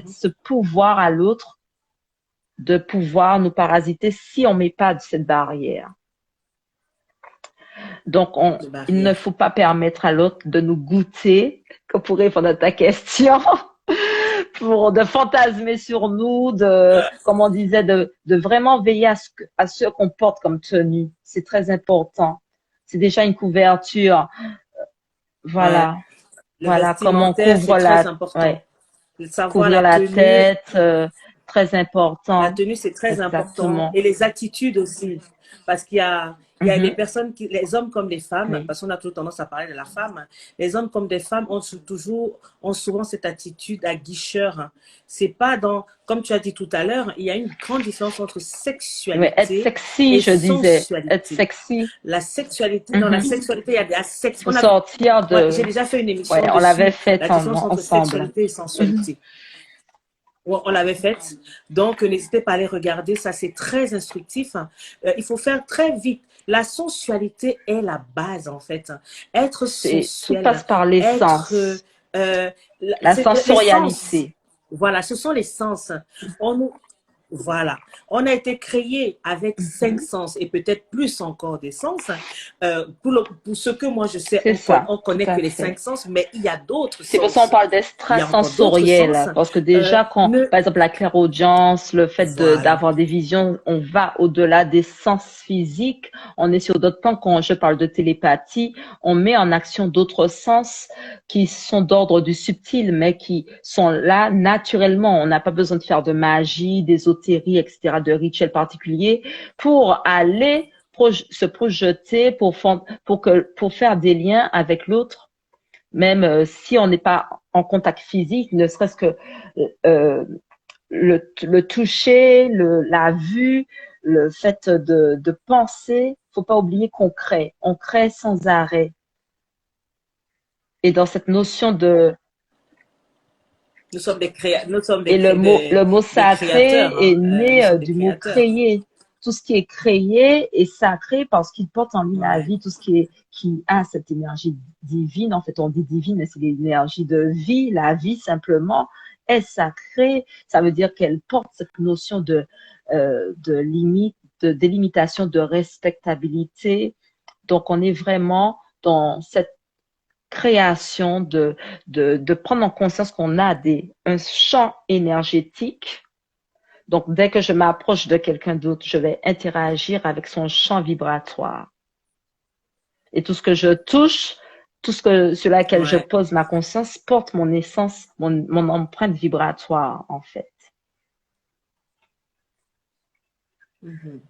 ce pouvoir à l'autre de pouvoir nous parasiter si on met pas de cette barrière. Donc, De il ne barrière. faut pas permettre à l'autre de nous goûter, pour répondre à ta question, de fantasmer sur nous, comme on disait, de vraiment veiller à ce qu'on porte comme tenue. C'est très important. C'est déjà une couverture. Ouais. Voilà. Le Voilà comment on vestimentaire, c'est couvre très important. ouais, De savoir couvrir la la tenue. tête, très La important. tenue, c'est très important. Exactement. Et les attitudes aussi. Parce il y a les Mhm. personnes, les hommes comme les femmes, Oui. parce qu'on a toujours tendance à parler de la femme, les hommes comme des femmes ont souvent cette attitude aguicheur. C'est pas dans, comme tu as dit tout à l'heure, il y a une grande différence entre Oui, être sexualité sexy, et je disais. Être sensualité. sexy. La sexualité, dans la Mhm. sexualité, il y a de la sexe. Faut sortir Ouais, de, j'ai déjà fait une ouais, émission on l'avait dessus, fait la différence entre ensemble. sexualité et Mhm. sensualité. On l'avait faite. Donc, n'hésitez pas à aller regarder. Ça, c'est très instructif. Il faut faire très vite. La sensualité est la base, en fait. Être Tout passe sensuel, par les être... sens, euh, la les sens. sensorialité. Voilà, ce sont les sens. On nous, voilà. On a été créé avec cinq Mhm. sens et peut-être plus encore des sens. Pour ce que moi je sais, C'est ça, on tout connaît à que les fait. cinq sens, mais il y a d'autres C'est pour ça qu'on sens. parle Il y a encore d'autres sens. d'extrasensoriel, parce que déjà quand, Ne, par exemple, la clairaudience, le fait voilà. d'avoir des visions, on va au-delà des sens physiques, on est sur d'autres plans. Quand je parle de télépathie, on met en action d'autres sens qui sont d'ordre du subtil, mais qui sont là naturellement. On n'a pas besoin de faire de magie, d'ésotérie, etc., de rituels particuliers pour aller se projeter pour faire des liens avec l'autre même si on n'est pas en contact physique, ne serait-ce que euh, le toucher, la vue, le fait de penser, faut pas oublier on crée sans arrêt. Et dans cette notion de Nous sommes et le mot des sacré créateurs. est Hein. Nous né sommes des du mot créateurs. créer. tout ce qui est créé est sacré parce qu'il porte en lui la Ouais. vie, tout ce qui a cette énergie divine. En fait, on dit divine, mais c'est l'énergie de vie, la vie simplement est sacrée. Ça veut dire qu'elle porte cette notion de limite, de délimitation, de respectabilité. Donc, on est vraiment dans cette création de prendre en conscience qu'on a un champ énergétique. Donc, dès que je m'approche de quelqu'un d'autre, je vais interagir avec son champ vibratoire. Et tout ce que je touche, sur laquelle je Ouais. pose ma conscience, porte mon essence, mon empreinte vibratoire, en fait. Mhm.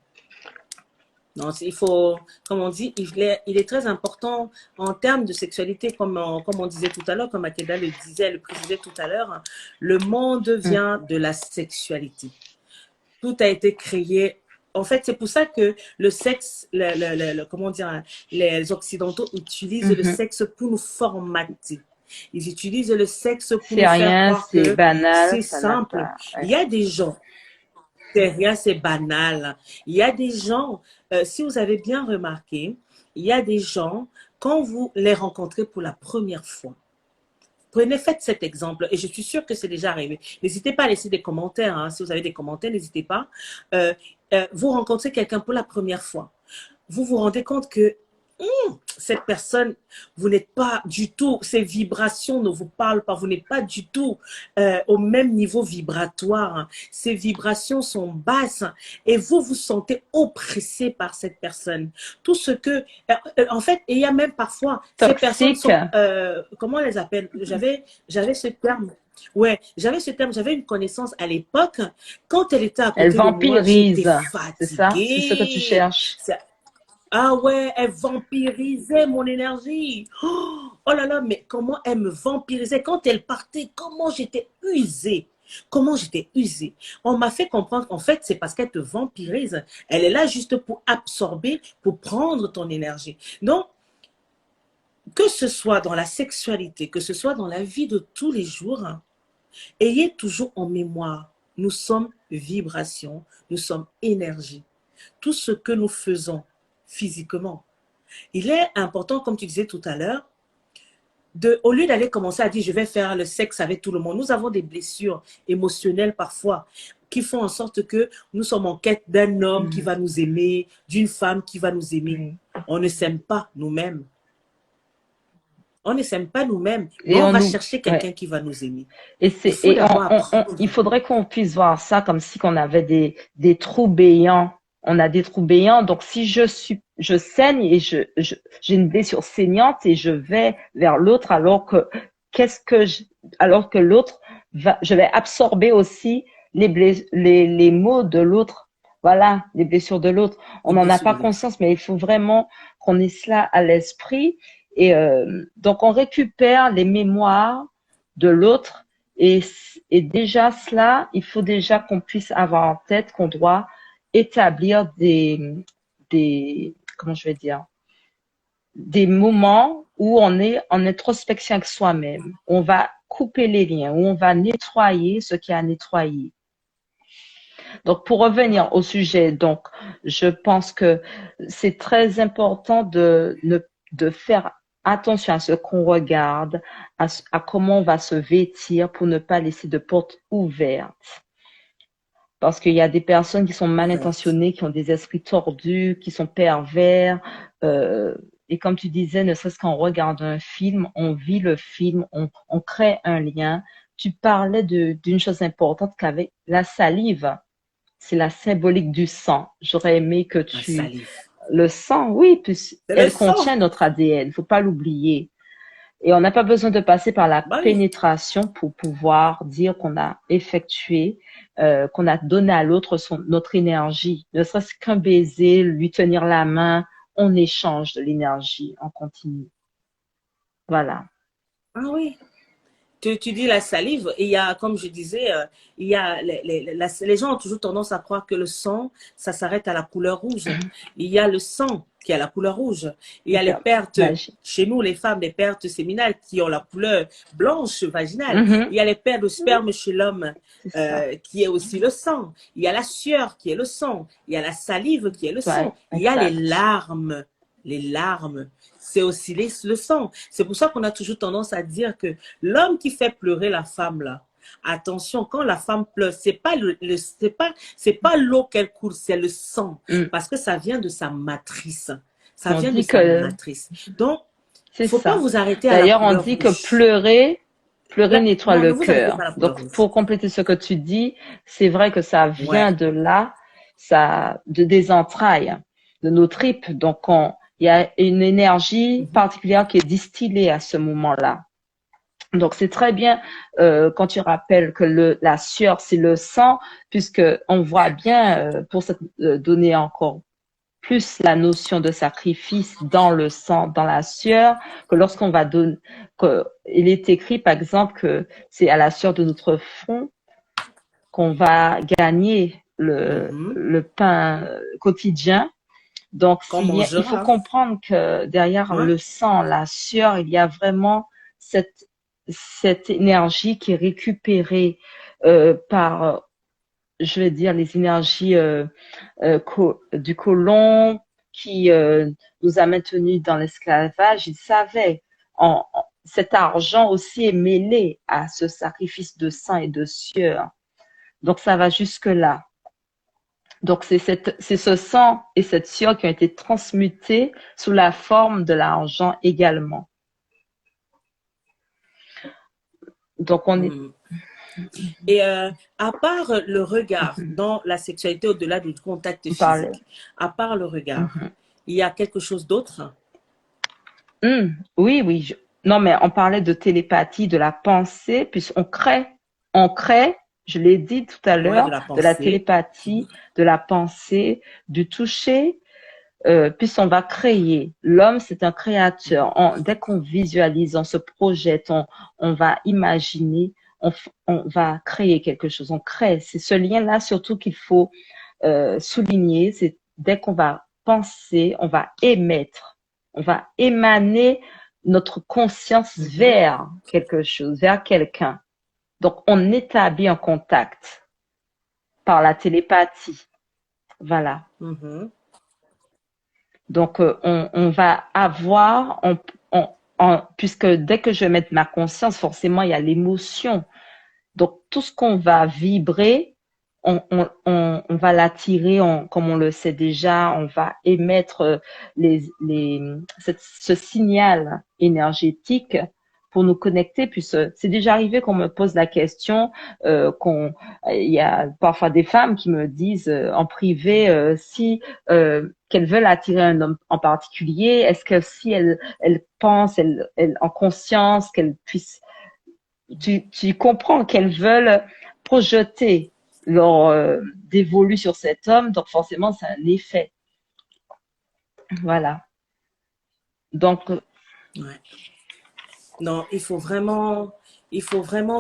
Non, il faut, comme on dit, il est très important en termes de sexualité, comme on disait tout à l'heure, comme Akeda le précisait tout à l'heure, hein, le monde vient de la sexualité. Tout a été créé. En fait, c'est pour ça que le sexe, comment dire, hein, les Occidentaux utilisent le Mhm. sexe pour nous formater. Ils utilisent le sexe pour C'est nous faire rien, croire c'est que banal, c'est ça n'a simple. pas. Il Ouais. y a des gens, c'est rien, c'est banal. Il y a des gens, si vous avez bien remarqué, il y a des gens, quand vous les rencontrez pour la première fois, faites cet exemple, et je suis sûre que c'est déjà arrivé. N'hésitez pas à laisser des commentaires, hein. Si vous avez des commentaires, n'hésitez pas. Euh, vous rencontrez quelqu'un pour la première fois. Vous vous rendez compte que cette personne, vous n'êtes pas du tout, ces vibrations ne vous parlent pas, vous n'êtes pas du tout au même niveau vibratoire. Ces vibrations sont basses et vous vous sentez oppressé par cette personne. Tout ce que, en fait, il y a même parfois, ces personnes Toxique, sont, comment on les appelle? J'avais ce terme. Ouais, j'avais ce terme, j'avais une connaissance à l'époque. Quand elle était à elle côté de moi, j'étais vampirise, c'est ça? C'est ce que tu fatiguée. cherches. Ah ouais, elle vampirisait mon énergie. Oh là là, mais comment elle me vampirisait quand elle partait, comment j'étais usée. Comment j'étais usée. On m'a fait comprendre qu'en fait, c'est parce qu'elle te vampirise. Elle est là juste pour absorber, pour prendre ton énergie. Donc, que ce soit dans la sexualité, que ce soit dans la vie de tous les jours, hein, ayez toujours en mémoire, nous sommes vibration, nous sommes énergie. Tout ce que nous faisons physiquement, il est important, comme tu disais tout à l'heure, au lieu d'aller commencer à dire je vais faire le sexe avec tout le monde, nous avons des blessures émotionnelles parfois qui font en sorte que nous sommes en quête d'un homme qui Mhm. va nous aimer, d'une femme qui va nous aimer. Oui. On ne s'aime pas nous-mêmes. On ne s'aime pas nous-mêmes, mais Et on on va nous, chercher ouais. quelqu'un qui va nous aimer. Et Il c'est, faut et d'abord il apprendre. faudrait qu'on puisse voir ça comme si qu'on avait des trous béants. On a des trous béants. Donc, si je saigne et j'ai une blessure saignante et je vais vers l'autre qu'est-ce que alors que l'autre je vais absorber aussi les maux de l'autre. Voilà, les blessures de l'autre. On Les n'en a blessures pas de l'autre. conscience, mais il faut vraiment qu'on ait cela à l'esprit. Et donc, on récupère les mémoires de l'autre. Et, et déjà cela, il faut déjà qu'on puisse avoir en tête qu'on doit établir comment je vais dire, des moments où on est en introspection avec soi-même. On va couper les liens, où on va nettoyer ce qui a nettoyé. Donc, pour revenir au sujet, donc, je pense que c'est très important de faire attention à ce qu'on regarde, à comment on va se vêtir pour ne pas laisser de porte ouverte. Parce qu'il y a des personnes qui sont mal Ouais. intentionnées, qui ont des esprits tordus, qui sont pervers. euh, et comme tu disais, ne serait-ce qu'en regardant un film, on vit le film, on crée un lien. Tu parlais d'une chose importante qu'avec la salive, c'est la symbolique du sang. J'aurais aimé que La tu... salive. Le sang, oui, puis C'est le elle sang. contient notre ADN, faut pas l'oublier. Et on n'a pas besoin de passer par la Bah oui. pénétration pour pouvoir dire qu'on a effectué, qu'on a donné à l'autre notre énergie. Ne serait-ce qu'un baiser, lui tenir la main, on échange de l'énergie, on continue. Voilà. Ah oui. Tu dis la salive, et il y a, comme je disais, il y a les gens ont toujours tendance à croire que le sang, ça s'arrête à la couleur rouge. Il y a le sang qui a la couleur rouge. Il y a les Hyper pertes, magique. chez nous, les femmes, les pertes séminales qui ont la couleur blanche vaginale. Mhm. Il y a les pertes de sperme chez l'homme, C'est ça. qui est aussi le sang. Il y a la sueur qui est le sang. Il y a la salive qui est le Ouais, sang. Il y a les exact. larmes. Les larmes, c'est aussi le sang. C'est pour ça qu'on a toujours tendance à dire que l'homme qui fait pleurer la femme, là, attention, quand la femme pleure, c'est pas l'eau qu'elle coule, c'est le sang. Mm. Parce que ça vient de sa matrice. Ça On vient de dit sa que matrice. Donc, c'est faut pas ça. vous arrêter à la D'ailleurs, on couleur dit que rouge. pleurer nettoie Non, le ne vous arrêtez cœur. pas à la couleur Donc, rouge. pour compléter ce que tu dis, c'est vrai que ça vient Ouais. de là, des entrailles, de nos tripes. Donc, il y a une énergie Mhm. particulière qui est distillée à ce moment-là. Donc, c'est très bien quand tu rappelles que la sueur, c'est le sang, puisque on voit bien, pour donner encore plus la notion de sacrifice dans le sang, dans la sueur, que lorsqu'on va donner, il est écrit par exemple que c'est à la sueur de notre front qu'on va gagner Mhm. le pain quotidien. Donc, Qu'on il faut mangera. comprendre que derrière Ouais. le sang, la sueur, il y a vraiment cette énergie qui est récupérée par, je vais dire, les énergies du colon qui nous a maintenus dans l'esclavage. Il savait, cet argent aussi est mêlé à ce sacrifice de sang et de sueur. Donc, ça va jusque-là. Donc, c'est ce sang et cette sueur qui ont été transmutés sous la forme de l'argent également. Donc, on est Mhm. Et à part le regard dans la sexualité au-delà du contact parlé. physique, à part le regard, il y a quelque chose d'autre? Oui, oui. Non, mais on parlait de télépathie, de la pensée, on crée, je l'ai dit tout à Ouais, de l'heure, la de la pensée. télépathie, de la pensée, du toucher, puisqu'on va créer. L'homme, c'est un créateur. Dès qu'on visualise, on se projette, on va imaginer, on va créer quelque chose. On crée. C'est ce lien-là surtout qu'il faut souligner. C'est dès qu'on va penser, on va émettre. On va émaner notre conscience Mhm. vers quelque chose, vers quelqu'un. Donc, on établit un contact par la télépathie. Voilà. Mhm. Donc, on va avoir, puisque dès que je vais mettre ma conscience, forcément, il y a l'émotion. Donc, tout ce qu'on va vibrer, on va l'attirer, comme on le sait déjà, on va émettre ce signal énergétique pour nous connecter. Puis c'est déjà arrivé qu'on me pose la question, il y a parfois des femmes qui me disent en privé si qu'elles veulent attirer un homme en particulier, est-ce que si elles pensent, en conscience, qu'elles puissent tu comprends qu'elles veulent projeter leur dévolu sur cet homme, donc forcément, c'est un effet. Voilà. Donc, Ouais. Non, il faut vraiment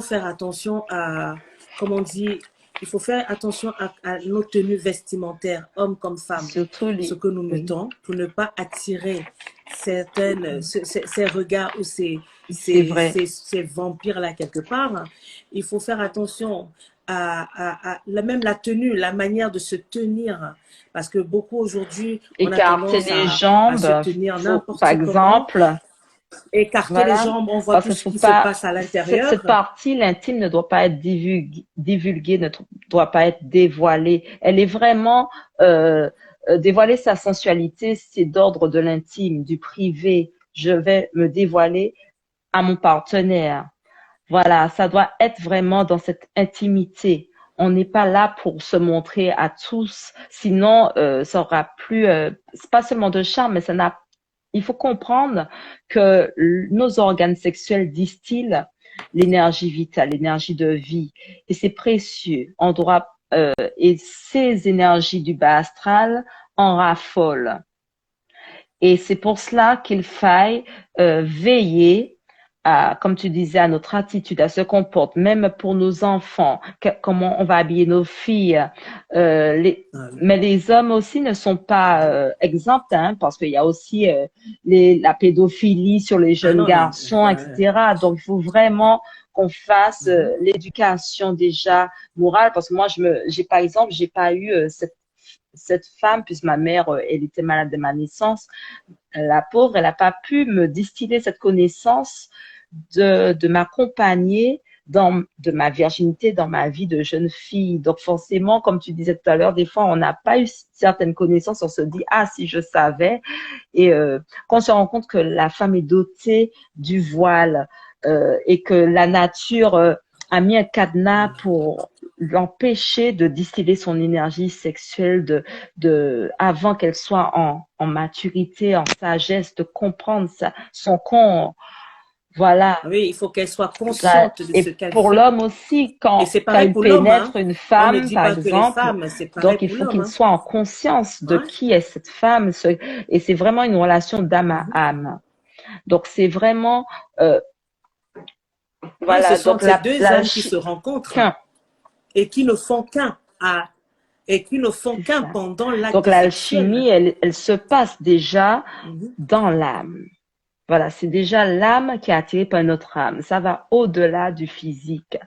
faire attention à, comme on dit, il faut faire attention à nos tenues vestimentaires, hommes comme femmes, surtout ce les. que nous Oui, mettons pour ne pas attirer ces regards ou c'est vrai. ces vampires-là quelque part. Il faut faire attention même la tenue, la manière de se tenir. Parce que beaucoup aujourd'hui, on a Écarter tendance les à se jambes, tenir par n'importe comment, exemple, écarter les voilà, jambes, on voit parce tout qu'il ce faut qui se pas, passe à cette l'intérieur. partie, l'intime ne doit pas être divulguée, ne doit pas être dévoilée. Elle est vraiment, dévoiler sa sensualité, c'est d'ordre de l'intime, du privé. Je vais me dévoiler à mon partenaire. Voilà, ça doit être vraiment dans cette intimité. On n'est pas là pour se montrer à tous, sinon ça aura plus. C'est pas seulement de charme, mais ça n'a. Il faut comprendre que nos organes sexuels distillent l'énergie vitale, l'énergie de vie, et c'est précieux. On doit et ces énergies du bas astral en raffolent. Et c'est pour cela qu'il faille veiller comme tu disais, à notre attitude, à ce qu'on porte, même pour nos enfants, comment on va habiller nos filles. Ah oui. Mais les hommes aussi ne sont pas exempts, hein, parce qu'il y a aussi la pédophilie sur les Ah jeunes non, non. garçons, etc. Donc, il faut vraiment qu'on fasse Mhm. l'éducation déjà morale, parce que moi, par exemple, j'ai pas eu cette femme, puisque ma mère, elle était malade de ma naissance. La pauvre, elle n'a pas pu me distiller cette connaissance de m'accompagner de ma virginité dans ma vie de jeune fille. Donc forcément, comme tu disais tout à l'heure, des fois, on n'a pas eu certaines connaissances, on se dit, ah, si je savais. Et quand on se rend compte que la femme est dotée du voile et que la nature a mis un cadenas pour l'empêcher de distiller son énergie sexuelle avant qu'elle soit en maturité, en sagesse, de comprendre son corps. Voilà. Oui, il faut qu'elle soit consciente de ce Et qu'elle pour fait. l'homme aussi, Et c'est quand pareil il pour l'homme, pénètre hein. une On ne femme, dit par pas que les exemple, femmes, c'est pareil donc il pour faut l'homme, qu'il hein. soit en conscience de Ouais. qui est cette femme. Et c'est vraiment une relation d'âme à Mhm. âme. Donc c'est vraiment, euh, Oui, ce voilà, sont donc ces deux âmes qui se rencontrent qu'un, et qui ne font qu'un et qui ne font c'est qu'un ça. pendant Donc l'acte sexuel. l'alchimie, elle se passe déjà Mhm. dans l'âme. Voilà, c'est déjà l'âme qui est attirée par notre âme. Ça va au-delà du physique,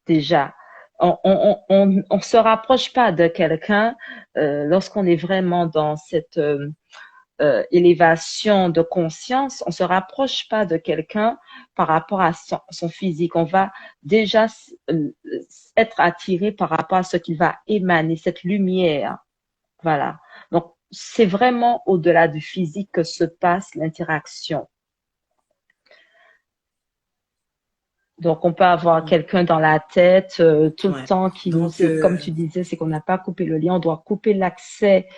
déjà. On se rapproche pas de quelqu'un lorsqu'on est vraiment dans cette élévation de conscience. On se rapproche pas de quelqu'un par rapport à son physique. On va déjà être attiré par rapport à ce qu'il va émaner, cette lumière. Voilà. Donc, c'est vraiment au-delà du physique que se passe l'interaction. Donc, on peut avoir Mhm. quelqu'un dans la tête tout le Ouais. temps qui nous, Donc, comme tu disais, c'est qu'on n'a pas coupé le lien. On doit couper l'accès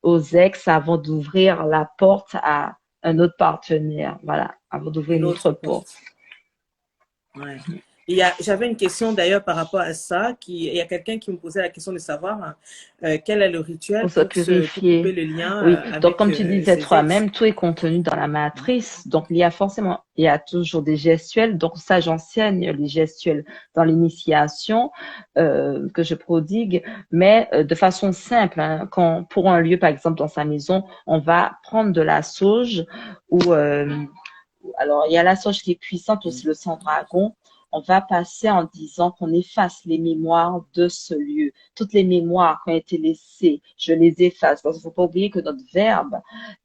aux ex avant d'ouvrir la porte à un autre partenaire. Voilà, avant d'ouvrir une une autre autre porte. porte. Ouais. J'avais une question d'ailleurs par rapport à ça. Il y a quelqu'un qui me posait la question de savoir quel est le Pour rituel se pour couper purifier. le lien Oui, donc avec comme tu disais ses ex. toi-même, tout est contenu dans la matrice. Donc il y a toujours des gestuels. Donc ça, j'enseigne les gestuels dans l'initiation que je prodigue, mais de façon simple. Hein, pour un lieu, par exemple, dans sa maison, on va prendre de la sauge ou alors, il y a la sauge qui est puissante, aussi le sang dragon. On va passer en disant qu'on efface les mémoires de ce lieu. Toutes les mémoires qui ont été laissées, je les efface. Parce qu'il ne faut pas oublier que notre verbe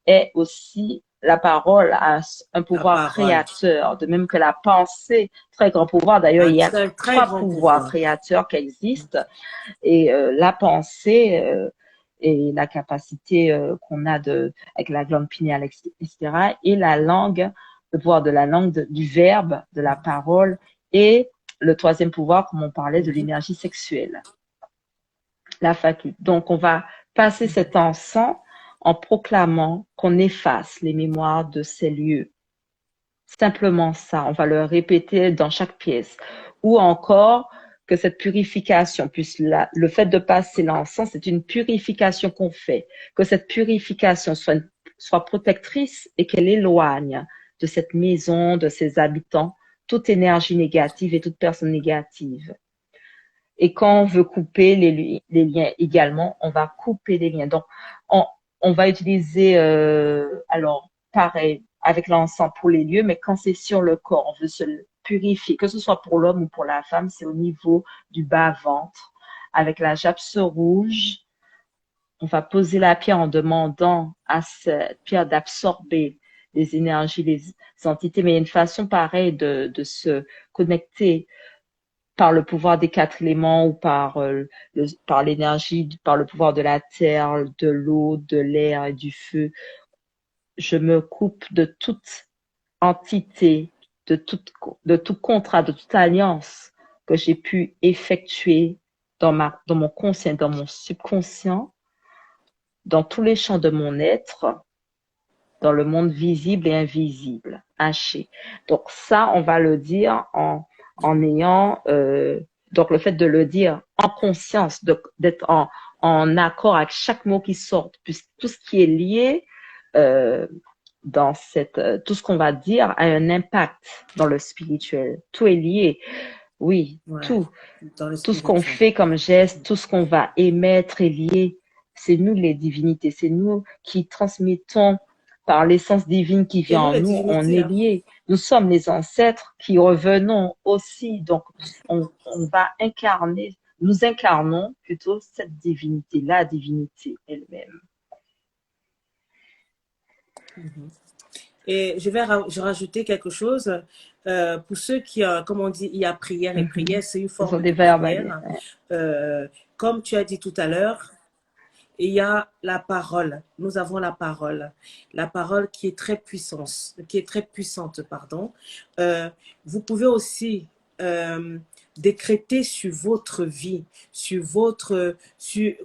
est aussi, la parole a un La pouvoir parole. créateur, de même que la pensée, très grand pouvoir. D'ailleurs, Un il y a très, très trois grand pouvoirs pouvoir. créateurs qui existent. Et la pensée et la capacité qu'on a avec la glande pinéale, etc. Et la langue, le pouvoir de la langue, du verbe, de la parole. Et le troisième pouvoir, comme on parlait, de Mhm. l'énergie sexuelle, la faculté. Donc, on va passer cet encens en proclamant qu'on efface les mémoires de ces lieux. Simplement ça, on va le répéter dans chaque pièce. Ou encore que cette purification, puisse le fait de passer l'encens, c'est une purification qu'on fait, que cette purification soit protectrice et qu'elle éloigne de cette maison, de ses habitants, toute énergie négative et toute personne négative. Et quand on veut couper les liens également, on va couper les liens. Donc, on, on va utiliser, alors, pareil, avec l'encens pour les lieux, mais quand c'est sur le corps, on veut se purifier, que ce soit pour l'homme ou pour la femme, c'est au niveau du bas-ventre. Avec la japse rouge, on va poser la pierre en demandant à cette pierre d'absorber les énergies, les entités, mais il y a une façon pareille de se connecter par le pouvoir des quatre éléments ou par l'énergie, par le pouvoir de la terre, de l'eau, de l'air et du feu. Je me coupe de toute entité, de tout contrat, de toute alliance que j'ai pu effectuer dans mon conscient, dans mon subconscient, dans tous les champs de mon être, dans le monde visible et invisible, haché. Donc ça, on va le dire en ayant, donc le fait de le dire en conscience, d'être en accord avec chaque mot qui sort, puisque tout ce qui est lié, euh, dans tout ce qu'on va dire a un impact dans le spirituel. Tout est lié. Oui, Ouais, tout. dans le Tout ce qu'on spirituel. fait comme geste, Mhm. tout ce qu'on va émettre est lié. C'est nous les divinités, c'est nous qui transmettons par l'essence divine qui C'est vient nous en les nous, on divinités, est hein. liés. Nous sommes les ancêtres qui revenons aussi. Donc, on va incarner, nous incarnons plutôt cette divinité, la divinité elle-même. Mhm. Et je vais rajouter quelque chose. Pour ceux qui, comme on dit, il y a prière et Mhm. prière, c'est une Ce sont forme des de verbales. prière. Comme tu as dit tout à l'heure, il y a la parole. Nous avons la parole. La parole qui est très puissante, pardon. Euh, Vous pouvez aussi euh, décréter sur votre vie,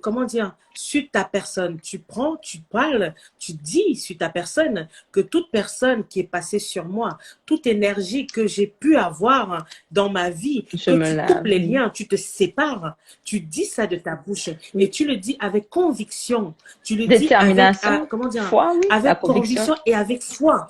comment dire, sur ta personne. Tu prends, tu parles, tu dis sur ta personne que toute personne qui est passée sur moi, toute énergie que j'ai pu avoir dans ma vie, Je que me tu coupes lave, les oui. liens, tu te sépares, tu dis ça de ta bouche et Oui. tu le dis avec conviction. Tu le dis avec, Détermination, comment dire, foi, oui, la avec conviction. conviction et avec foi.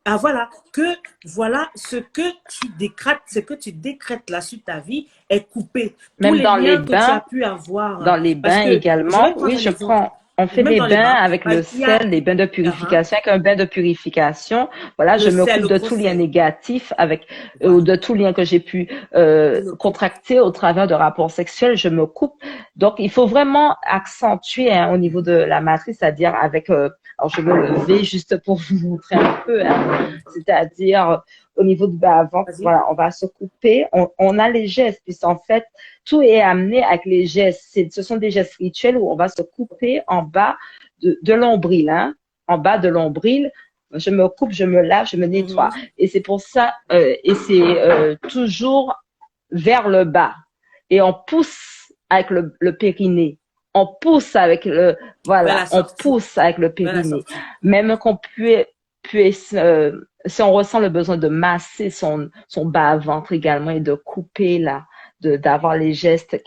Ah, voilà, que voilà, ce que tu décrètes là sur ta vie est coupé. Tous Même les dans les liens que tu as bains, pu avoir, dans les parce bains que je également, vais prendre oui, un exemple, on fait même des dans les bains bains, avec le il y a sel, les bains de purification. Avec un bain de purification, voilà, le je me sel, coupe le de gros tout lien sel. négatif avec, ou Voilà, de tout lien que j'ai pu tu le coupes. contracter au travers de rapports sexuels, je me coupe. Donc, il faut vraiment accentuer au niveau de la matrice, c'est-à-dire avec, alors je vais me lever juste pour vous montrer un peu, c'est-à-dire au niveau du bas-ventre, Vas-y. voilà, on va se couper, on a les gestes, puisqu'en fait, tout est amené avec les gestes. Ce sont des gestes rituels où on va se couper en bas de l'ombril, hein, en bas de l'ombril. Je me coupe, je me lave, je me nettoie. Mhm, Et c'est pour ça, et c'est toujours vers le bas. Et on pousse avec le périnée. On pousse avec vers voilà, la on sortie, pousse avec le vers la périnée. sortie. Même qu'on puisse si on ressent le besoin de masser son bas-ventre également et de couper là, d'avoir les gestes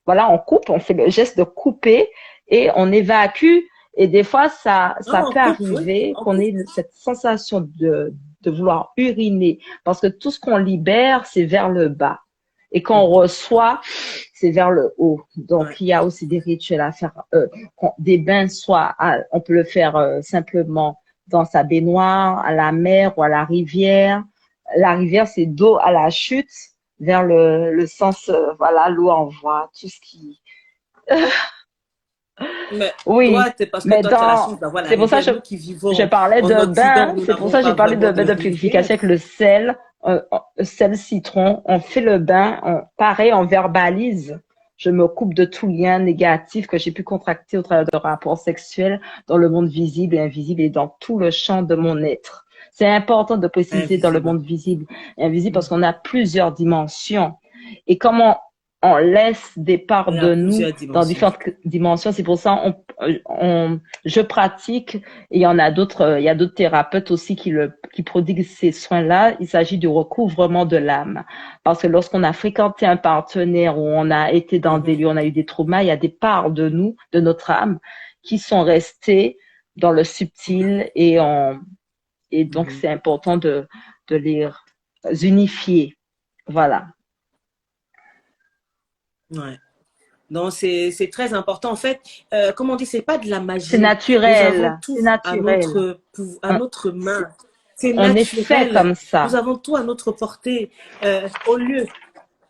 voilà, on coupe, on fait le geste de couper et on évacue. Et des fois, Non, ça on peut coupe, oui, arriver on qu'on coupe. ait cette sensation de vouloir uriner parce que tout ce qu'on libère, c'est vers le bas. Et quand on Mhm, reçoit, c'est vers le haut. ouais. Donc, il y a aussi des rituels à faire. Des bains, on peut le faire simplement dans sa baignoire, à la mer ou à la rivière. La rivière, c'est d'eau à la chute vers le sens, voilà, l'eau envoie, tout ce qui... Mais Oui, toi, c'est parce que mais toi, tu as la chance d'avoir la c'est pour ça rivière. que Nous qui je vivons parlais en de Occident, bain, nous c'est pour n'avons ça que j'ai pas parlé vraiment de de bain de rivière. purification avec le sel citron. On fait le bain, pareil, on verbalise. Je me coupe de tout lien négatif que j'ai pu contracter au travers de rapports sexuels dans le monde visible et invisible et dans tout le champ de mon être. C'est important de préciser dans le Invisible. monde visible et invisible parce qu'on Mhm. a plusieurs dimensions. Et comment on laisse des parts Il y a de nous plusieurs dans dimensions. différentes dimensions. C'est pour ça je pratique. Et il y en a d'autres, il y a d'autres thérapeutes aussi qui prodiguent ces soins-là. Il s'agit du recouvrement de l'âme. Parce que lorsqu'on a fréquenté un partenaire ou on a été dans des Mhm, lieux, on a eu des traumas, il y a des parts de nous, de notre âme, qui sont restées dans le subtil et donc mhm. c'est important de les unifier. Voilà. Ouais. Donc, c'est très important. En fait, comme on dit, c'est pas de la C'est magie. Nous avons naturel. C'est tout naturel. à On, notre main. C'est on est fait naturel. comme Nous ça. avons tout à notre portée.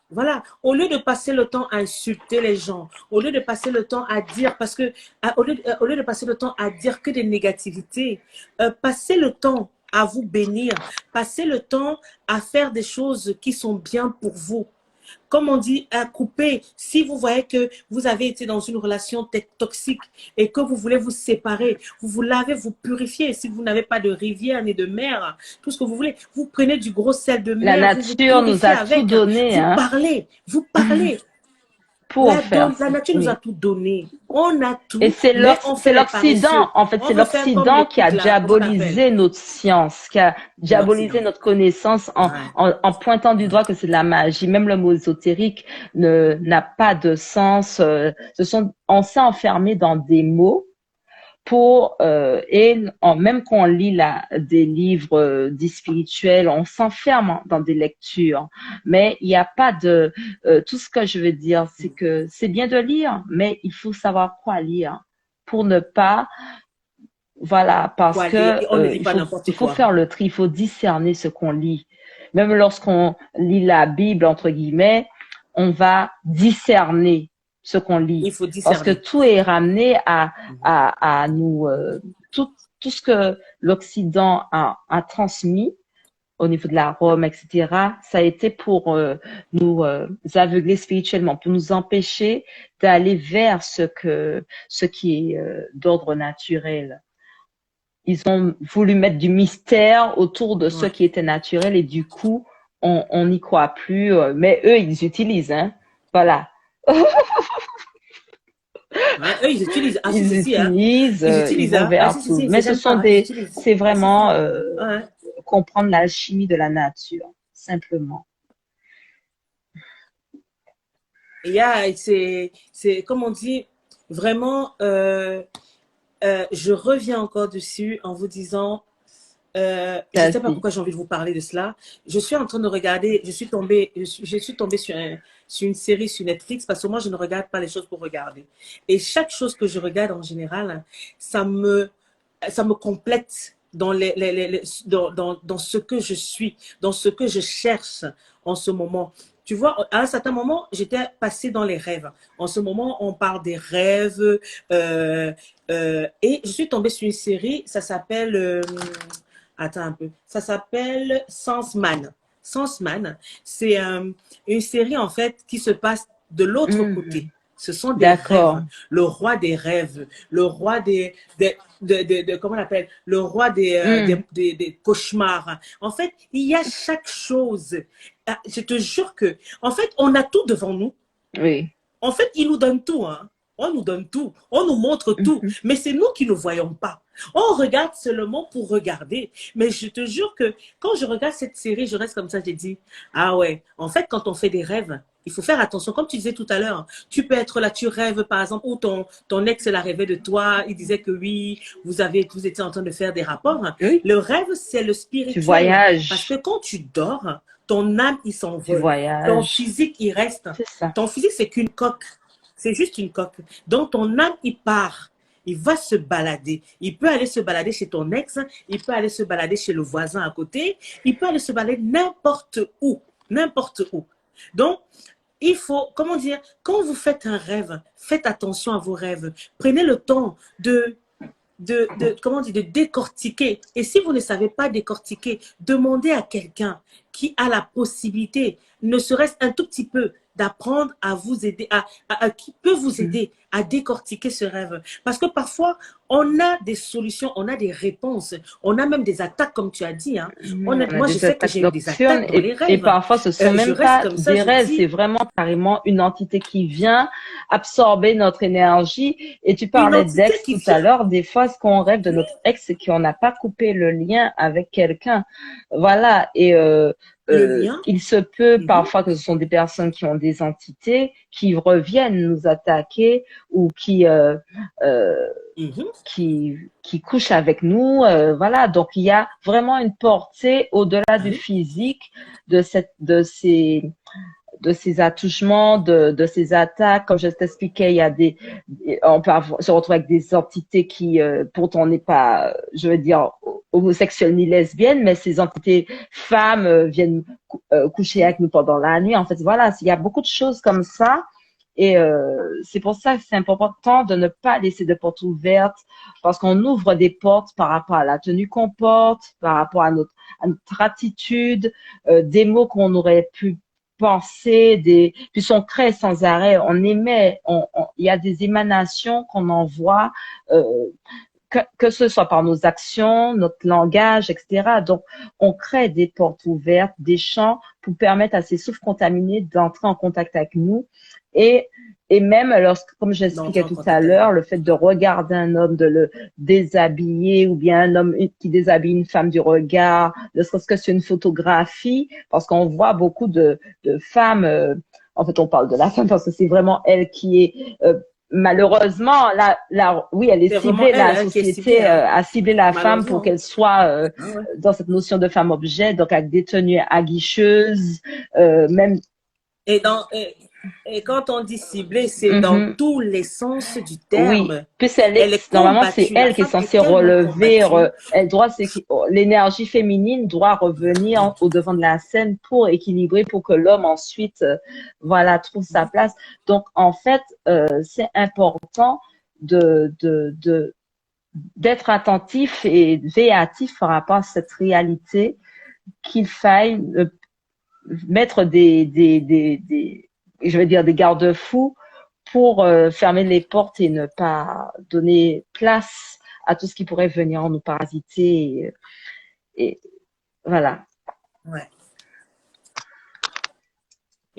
Voilà, au lieu de passer le temps à insulter les gens, au lieu de passer le temps à dire, parce que au lieu de passer le temps à dire que des négativités, passez le temps à vous bénir, passez le temps à faire des choses qui sont bien pour vous. Comme on dit, à couper. Si vous voyez que vous avez été dans une relation toxique et que vous voulez vous séparer, vous vous lavez, vous purifiez. Si vous n'avez pas de rivière ni de mer, tout ce que vous voulez, vous prenez du gros sel de La mer, vous vous nature nous purifiez a tout avec. donné, hein, Vous parlez. pour faire La ça. nature nous a Oui. tout donné. On a Et tout, mais on fait C'est les l'Occident, paresseux. en fait, On c'est veut faire comme l'Occident les qui a pics là, comment on appelle? diabolisé notre science, qui a C'est l'Occident. diabolisé notre connaissance Ouais, en pointant du ouais. doigt que c'est de la magie. Même le mot ésotérique n'a pas de sens. On s'est enfermé dans des mots même quand on lit des livres dits spirituels, on s'enferme dans des lectures, mais il n'y a pas tout ce que je veux dire, c'est que c'est bien de lire, mais il faut savoir quoi lire pour ne pas, voilà, parce Quoi lire? que Et on ne lit pas n'importe il faut quoi. faire le tri, il faut discerner ce qu'on lit. Même lorsqu'on lit la Bible, entre guillemets, on va discerner ce qu'on lit. Il faut Parce que discerner. tout est ramené à nous, tout ce que l'Occident a transmis au niveau de la Rome, etc., ça a été pour nous aveugler spirituellement, pour nous empêcher d'aller vers ce qui est d'ordre naturel. Ils ont voulu mettre du mystère autour de ce Ouais. qui était naturel et du coup, on n'y croit plus. Mais eux, ils utilisent, hein. Voilà. Ouais, eux, ils utilisent. Ah, si, Ils si, si, hein. utilisent, Ils ils utilisent, vont hein. Ah, vers si, si, tout. si, Mais c'est ce même sont pas, hein. Ils utilisent. c'est Ah, si, si. vraiment Ouais. comprendre l'alchimie de la nature, simplement. Il y a, comme on dit, vraiment, je reviens encore dessus en vous disant, je ne sais pas Vas-y. pourquoi j'ai envie de vous parler de cela. Je suis en train de regarder, je suis tombée sur une série sur Netflix parce que moi, je ne regarde pas les choses pour regarder. Et chaque chose que je regarde en général, ça me, ça me complète dans ce que je suis, dans ce que je cherche en ce moment. Tu vois, à un certain moment, j'étais passée dans les rêves. En ce moment, on parle des rêves. Et je suis tombée sur une série, ça s'appelle... attends un peu. Ça s'appelle Sensman. Sensman, c'est une série, en fait, qui se passe de l'autre côté. Ce sont des rêves. D'accord. Le roi des rêves. Le roi comment on appelle? Le roi Mm. des cauchemars. En fait, il y a chaque chose. Ah, je te jure que, en fait, on a tout devant nous. Oui. En fait, il nous donne tout, hein. On nous donne tout. On nous montre tout. Mhm. Mais c'est nous qui ne voyons pas. On regarde seulement pour regarder. Mais je te jure que quand je regarde cette série, je reste comme ça, j'ai dit, ah ouais, en fait, quand on fait des rêves, il faut faire attention. Comme tu disais tout à l'heure, tu peux être là, tu rêves, par exemple, ou ton ex la rêvait de toi, il disait que oui, vous étiez en train de faire des rapports. Oui. Le rêve, c'est le Tu spirituel. Parce que voyages. quand tu dors, ton âme, il Tu s'envole. Ton voyages. physique, il reste. C'est ça. Ton physique, c'est qu'une coque. C'est juste une coque. Donc, ton âme, il part. Il va se balader. Il peut aller se balader chez ton ex. Il peut aller se balader chez le voisin à côté. Il peut aller se balader n'importe où. N'importe où. Donc, il faut, comment dire, quand vous faites un rêve, faites attention à vos rêves. Prenez le temps comment dire, de décortiquer. Et si vous ne savez pas décortiquer, demandez à quelqu'un qui a la possibilité, ne serait-ce un tout petit peu, d'apprendre à vous aider, qui peut vous Mm. aider à décortiquer ce rêve. Parce que parfois, on a des solutions, on a des réponses, on a même des attaques, comme tu as dit. Hein. Oui, on a Moi, je des sais que attaques j'ai eu des nocturnes attaques dans les et rêves. parfois ce sont Je même reste pas comme ça, des je rêves, c'est dis, vraiment carrément une entité qui vient absorber notre énergie. Et tu une parlais entité d'ex qui tout à vient, l'heure, des fois ce qu'on rêve de notre ex, c'est qu'on n'a pas coupé le lien avec quelqu'un. Voilà. Et le lien. il se peut Mm -hmm, parfois que ce sont des personnes qui ont des entités qui reviennent nous attaquer ou euh, mm -hmm, qui couche avec nous. Voilà, donc il y a vraiment une portée au-delà du hein, physique de ces attouchements, de ces attaques. Comme je t'expliquais, il y a on peut se retrouver avec des entités qui, pourtant, n'est pas, je veux dire, homosexuelles ni lesbiennes, mais ces entités femmes viennent coucher avec nous pendant la nuit. En fait, voilà, il y a beaucoup de choses comme ça. Et c'est pour ça que c'est important de ne pas laisser de portes ouvertes parce qu'on ouvre des portes par rapport à la tenue qu'on porte, par rapport à notre attitude, des mots qu'on aurait pu penser, puis on crée sans arrêt, on émet, il y a des émanations qu'on envoie, euh, que ce soit par nos actions, notre langage, etc. Donc, on crée des portes ouvertes, des champs pour permettre à ces souffles contaminés d'entrer en contact avec nous. Et, et même lorsque, comme d'entrer j'expliquais en tout à contact avec l'heure, nous. le fait de regarder un homme, de le déshabiller, ou bien un homme qui déshabille une femme du regard, ne serait-ce que sur une photographie, parce qu'on voit beaucoup de femmes, en fait, on parle de la femme parce que c'est vraiment elle qui est malheureusement, oui, elle est C'est vraiment ciblée, elle la hein, qui est ciblée, société hein, a ciblé la femme pour malheureusement. qu'elle soit Ah ouais. dans cette notion de femme-objet, donc avec des tenues aguicheuses, même. Et, et quand on dit ciblée, c'est dans Mhm. tous les sens du Oui, terme. puis Elle est normalement c'est combattue. La elle qui est femme est censée tellement relever, combattue. l'énergie féminine doit revenir au devant de la scène pour équilibrer, pour que l'homme ensuite, voilà, trouve sa place. Donc en fait, c'est important de d'être attentif et véatif par rapport à cette réalité qu'il faille mettre je vais dire des garde-fous pour fermer les portes et ne pas donner place à tout ce qui pourrait venir en nous parasiter. Et voilà. Ouais.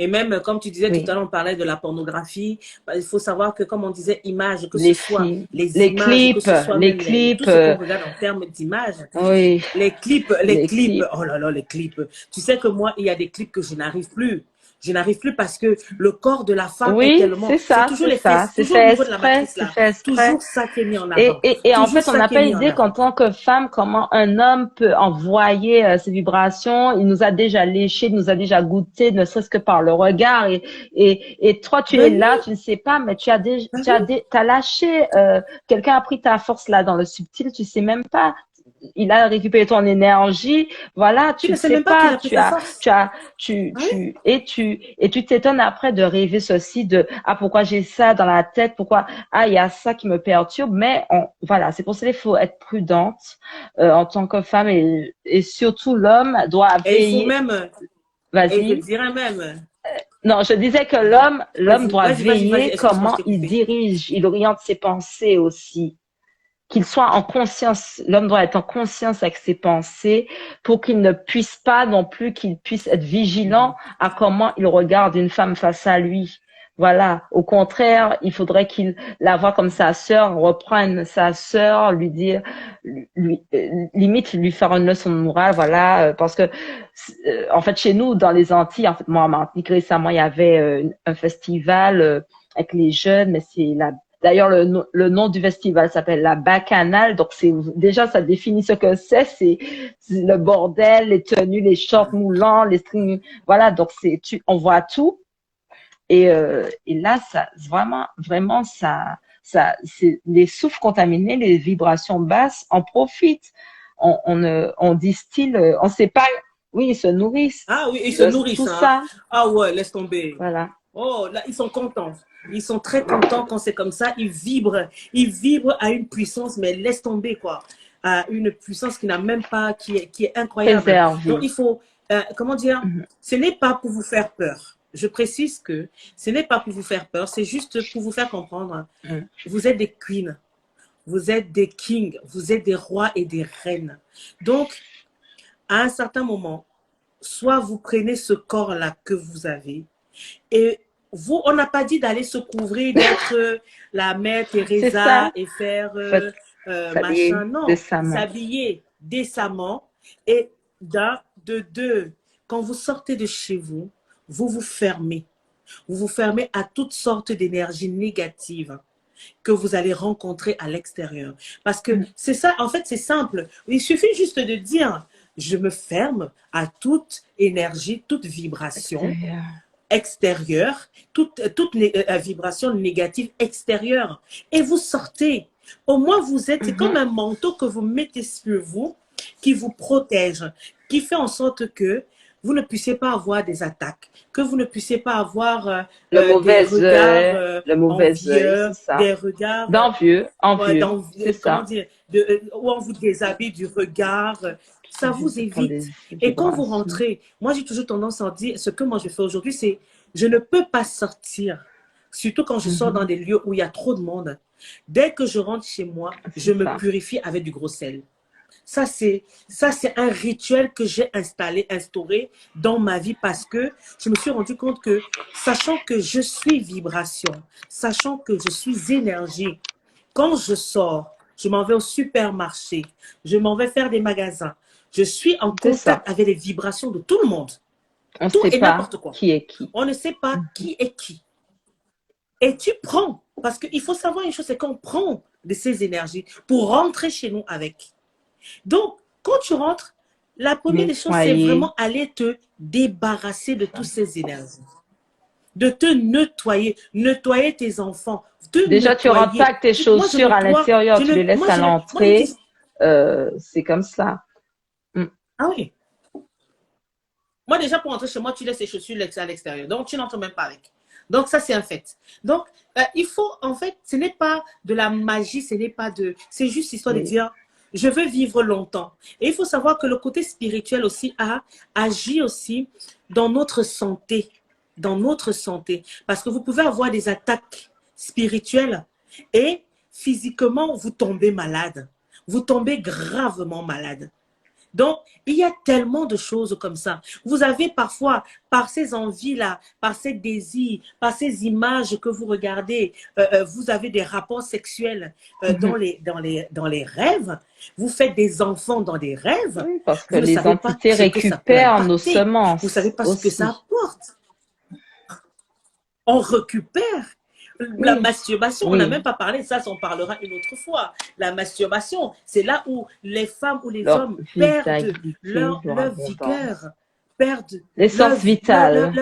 Et même, comme tu disais tout à Oui. l'heure, on parlait de la pornographie. Bah, il faut savoir que, comme on disait, images, que ce Les soit films, les images, que ce soit les même clips, tout ce qu'on regarde en termes d'images, oui, les les clips, clips. oh là là, les clips. Tu sais que moi, il y a des clips que je n'arrive plus. Je n'arrive plus parce que le corps de la femme est Oui, tellement. C'est toujours c'est les ça. fesses, C'est toujours au fait niveau de la exprès, matrice c'est là. fait exprès. Toujours ça qui est mis en avant. Et en Toujours fait, on ça n'a qui est pas mis en idée qu'en avant. tant que femme, comment un homme peut envoyer ces vibrations. Il nous a déjà léché, il nous a déjà goûté, ne serait-ce que par le regard. Et toi, tu es Ben là, oui, tu ne sais pas, mais ben oui. t'as lâché. Quelqu'un a pris ta force là dans le subtil, tu sais même pas. Il a récupéré ton énergie. Voilà, Tu tu ne ne sais sais même pas qu'il pas. a pris ta force. Ah oui? Et tu t'étonnes après de rêver ceci de, ah, pourquoi j'ai ça dans la tête? Pourquoi, ah, il y a ça qui me perturbe, mais voilà, c'est pour ça qu'il faut être prudente en tant que femme et surtout l'homme doit Et il faut veiller. même, et je Vas-y. dirais même, Non, je disais que l'homme doit vas-y, veiller excuse-moi, je comment t'ai il coupé. dirige, il oriente ses pensées aussi. Qu'il soit en conscience, l'homme doit être en conscience avec ses pensées pour qu'il ne puisse pas non plus, qu'il puisse être vigilant à comment il regarde une femme face à lui. Voilà. Au contraire, il faudrait qu'il la voie comme sa sœur, reprenne sa sœur, lui dire, limite lui faire une leçon de morale, voilà, parce que en fait chez nous dans les Antilles, en fait moi en Martinique récemment il y avait un festival avec les jeunes, mais c'est la D'ailleurs, le nom du festival s'appelle la Bacchanale. Donc, déjà, ça définit ce que c'est. C'est le bordel, les tenues, les shorts moulants, les strings. Voilà. Donc, on voit tout. Et là, ça, vraiment, c'est les souffles contaminés, les vibrations basses en profitent. On distille, on sait pas. Oui, ils se nourrissent Ah oui, ils se de nourrissent, tout hein. ça. Ah ouais, laisse tomber. Voilà. Oh, là, ils sont contents. Ils sont très contents quand c'est comme ça. Ils vibrent à une puissance, mais laisse tomber, quoi. À une puissance qui n'a même pas, qui est incroyable. Donc, Préserver. il faut, comment dire, Mhm. ce n'est pas pour vous faire peur. Je précise que ce n'est pas pour vous faire peur, c'est juste pour vous faire comprendre. Mhm. Vous êtes des queens, vous êtes des kings, vous êtes des rois et des reines. Donc, à un certain moment, soit vous prenez ce corps-là que vous avez et vous, on n'a pas dit d'aller se couvrir, d'être la mère C'est ça. Teresa et faire Faites machin. s'habiller Non, décemment. s'habiller décemment et de deux, quand vous sortez de chez vous, vous vous fermez. Vous vous fermez à toutes sortes d'énergies négatives que vous allez rencontrer à l'extérieur. Parce que Mhm. c'est ça, en fait, c'est simple. Il suffit juste de dire, je me ferme à toute énergie, toute vibration Extérieur. extérieure, toute vibration négative extérieure. Et vous sortez. Au moins, vous êtes, c'est comme Mhm. un manteau que vous mettez sur vous, qui vous protège, qui fait en sorte que vous ne puissiez pas avoir des attaques, que vous ne puissiez pas avoir des regards Le mauvais œil, c'est envieux, ça. des regards D'envieux, envieux, c'est comment ça. dire, où on vous déshabille du regard. Ça vous Juste pour des évite. Et quand vous vibrations. rentrez, moi j'ai toujours tendance à dire, ce que moi je fais aujourd'hui, c'est je ne peux pas sortir, surtout quand je sors dans Mhm. des lieux où il y a trop de monde. Dès que je rentre chez moi, je C'est me ça. purifie avec du gros sel. Ça, c'est un rituel que j'ai instauré dans ma vie parce que je me suis rendu compte que, sachant que je suis vibration, sachant que je suis énergie, quand je sors, je m'en vais au supermarché, je m'en vais faire des magasins, je suis en C'est ça. contact avec les vibrations de tout le monde, On ne tout sait et pas n'importe quoi. qui est qui. On ne sait pas Mhm. qui est qui. Et tu prends. Parce qu'il faut savoir une chose, c'est qu'on prend de ces énergies pour rentrer chez nous avec. Donc, quand tu rentres, la première des choses, c'est Nettoyer. vraiment aller te débarrasser de toutes ces énergies. De te nettoyer, nettoyer tes enfants, te Déjà, tu rentres pas nettoyer. avec tes Moi, je chaussures à nettoie, l'intérieur, tu les laisses moi, à moi, je l'entrée. dis, C'est comme ça. Mm. ah oui, moi, déjà, pour entrer chez moi, tu laisses tes chaussures à l'extérieur. Donc, tu n'entres même pas avec. Donc, ça, c'est un fait. Donc, il faut, en fait, ce n'est pas de la magie, ce n'est pas de... C'est juste histoire de Oui. dire, je veux vivre longtemps. Et il faut savoir que le côté spirituel aussi agit aussi dans notre santé. Dans notre santé. Parce que vous pouvez avoir des attaques spirituelles et physiquement, vous tombez malade. Vous tombez gravement malade. Donc, il y a tellement de choses comme ça. Vous avez parfois, par ces envies-là, par ces désirs, par ces images que vous regardez, vous avez des rapports sexuels Mhm. dans les rêves. Vous faites des enfants dans des rêves. Oui, parce que Vous ne les savez pas entités ce que ça peut récupèrent nos impacter. Vous ne savez semences pas ce que ça aussi. apporte. On récupère. La Oui, masturbation, on n'a même oui. pas parlé, ça, on parlera une autre fois. La masturbation, c'est là où les femmes ou les Leur hommes perdent vitalité, leur leur abondance. vigueur, perdent L'essence vitale,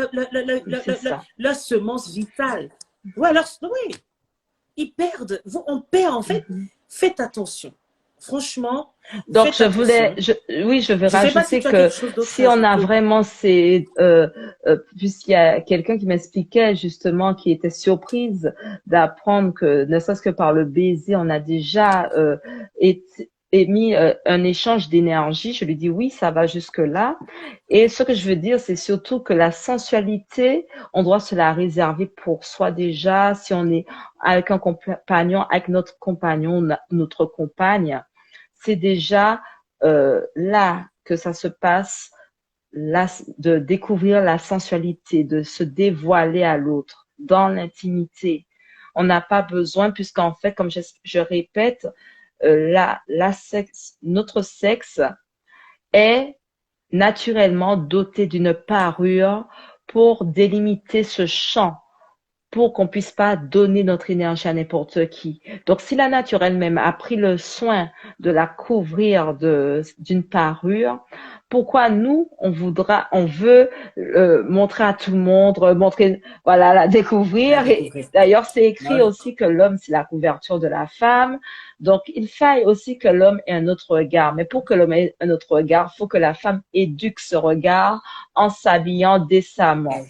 c'est ça. leur semence vitale. Ouais, oui, ils perdent. On perd, en fait. Mhm. Faites attention. Franchement, Donc, faites attention. oui, je vais Je ne sais pas si rajouter tu as quelque que chose d'autre à si on a ajouter. vraiment puisqu'il y a quelqu'un qui m'expliquait justement qui était surprise d'apprendre que, ne serait-ce que par le baiser, on a déjà émis un échange d'énergie. Je lui dis oui, ça va jusque-là. Et ce que je veux dire, c'est surtout que la sensualité, on doit se la réserver pour soi déjà. Si on est avec un compagnon, avec notre compagnon, notre compagne, c'est déjà là que ça se passe, là, de découvrir la sensualité, de se dévoiler à l'autre dans l'intimité. On n'a pas besoin, puisqu'en fait, comme je répète, notre sexe est naturellement doté d'une parure pour délimiter ce champ pour qu'on puisse pas donner notre énergie à n'importe qui. Donc, si la nature elle-même a pris le soin de la couvrir d'une parure, pourquoi nous, on veut montrer à tout le monde, montrer, voilà, la La découvrir. Et découvrir. d'ailleurs, c'est écrit Ouais. aussi que l'homme, c'est la couverture de la femme. Donc, il faille aussi que l'homme ait un autre regard. Mais pour que l'homme ait un autre regard, il faut que la femme éduque ce regard en s'habillant décemment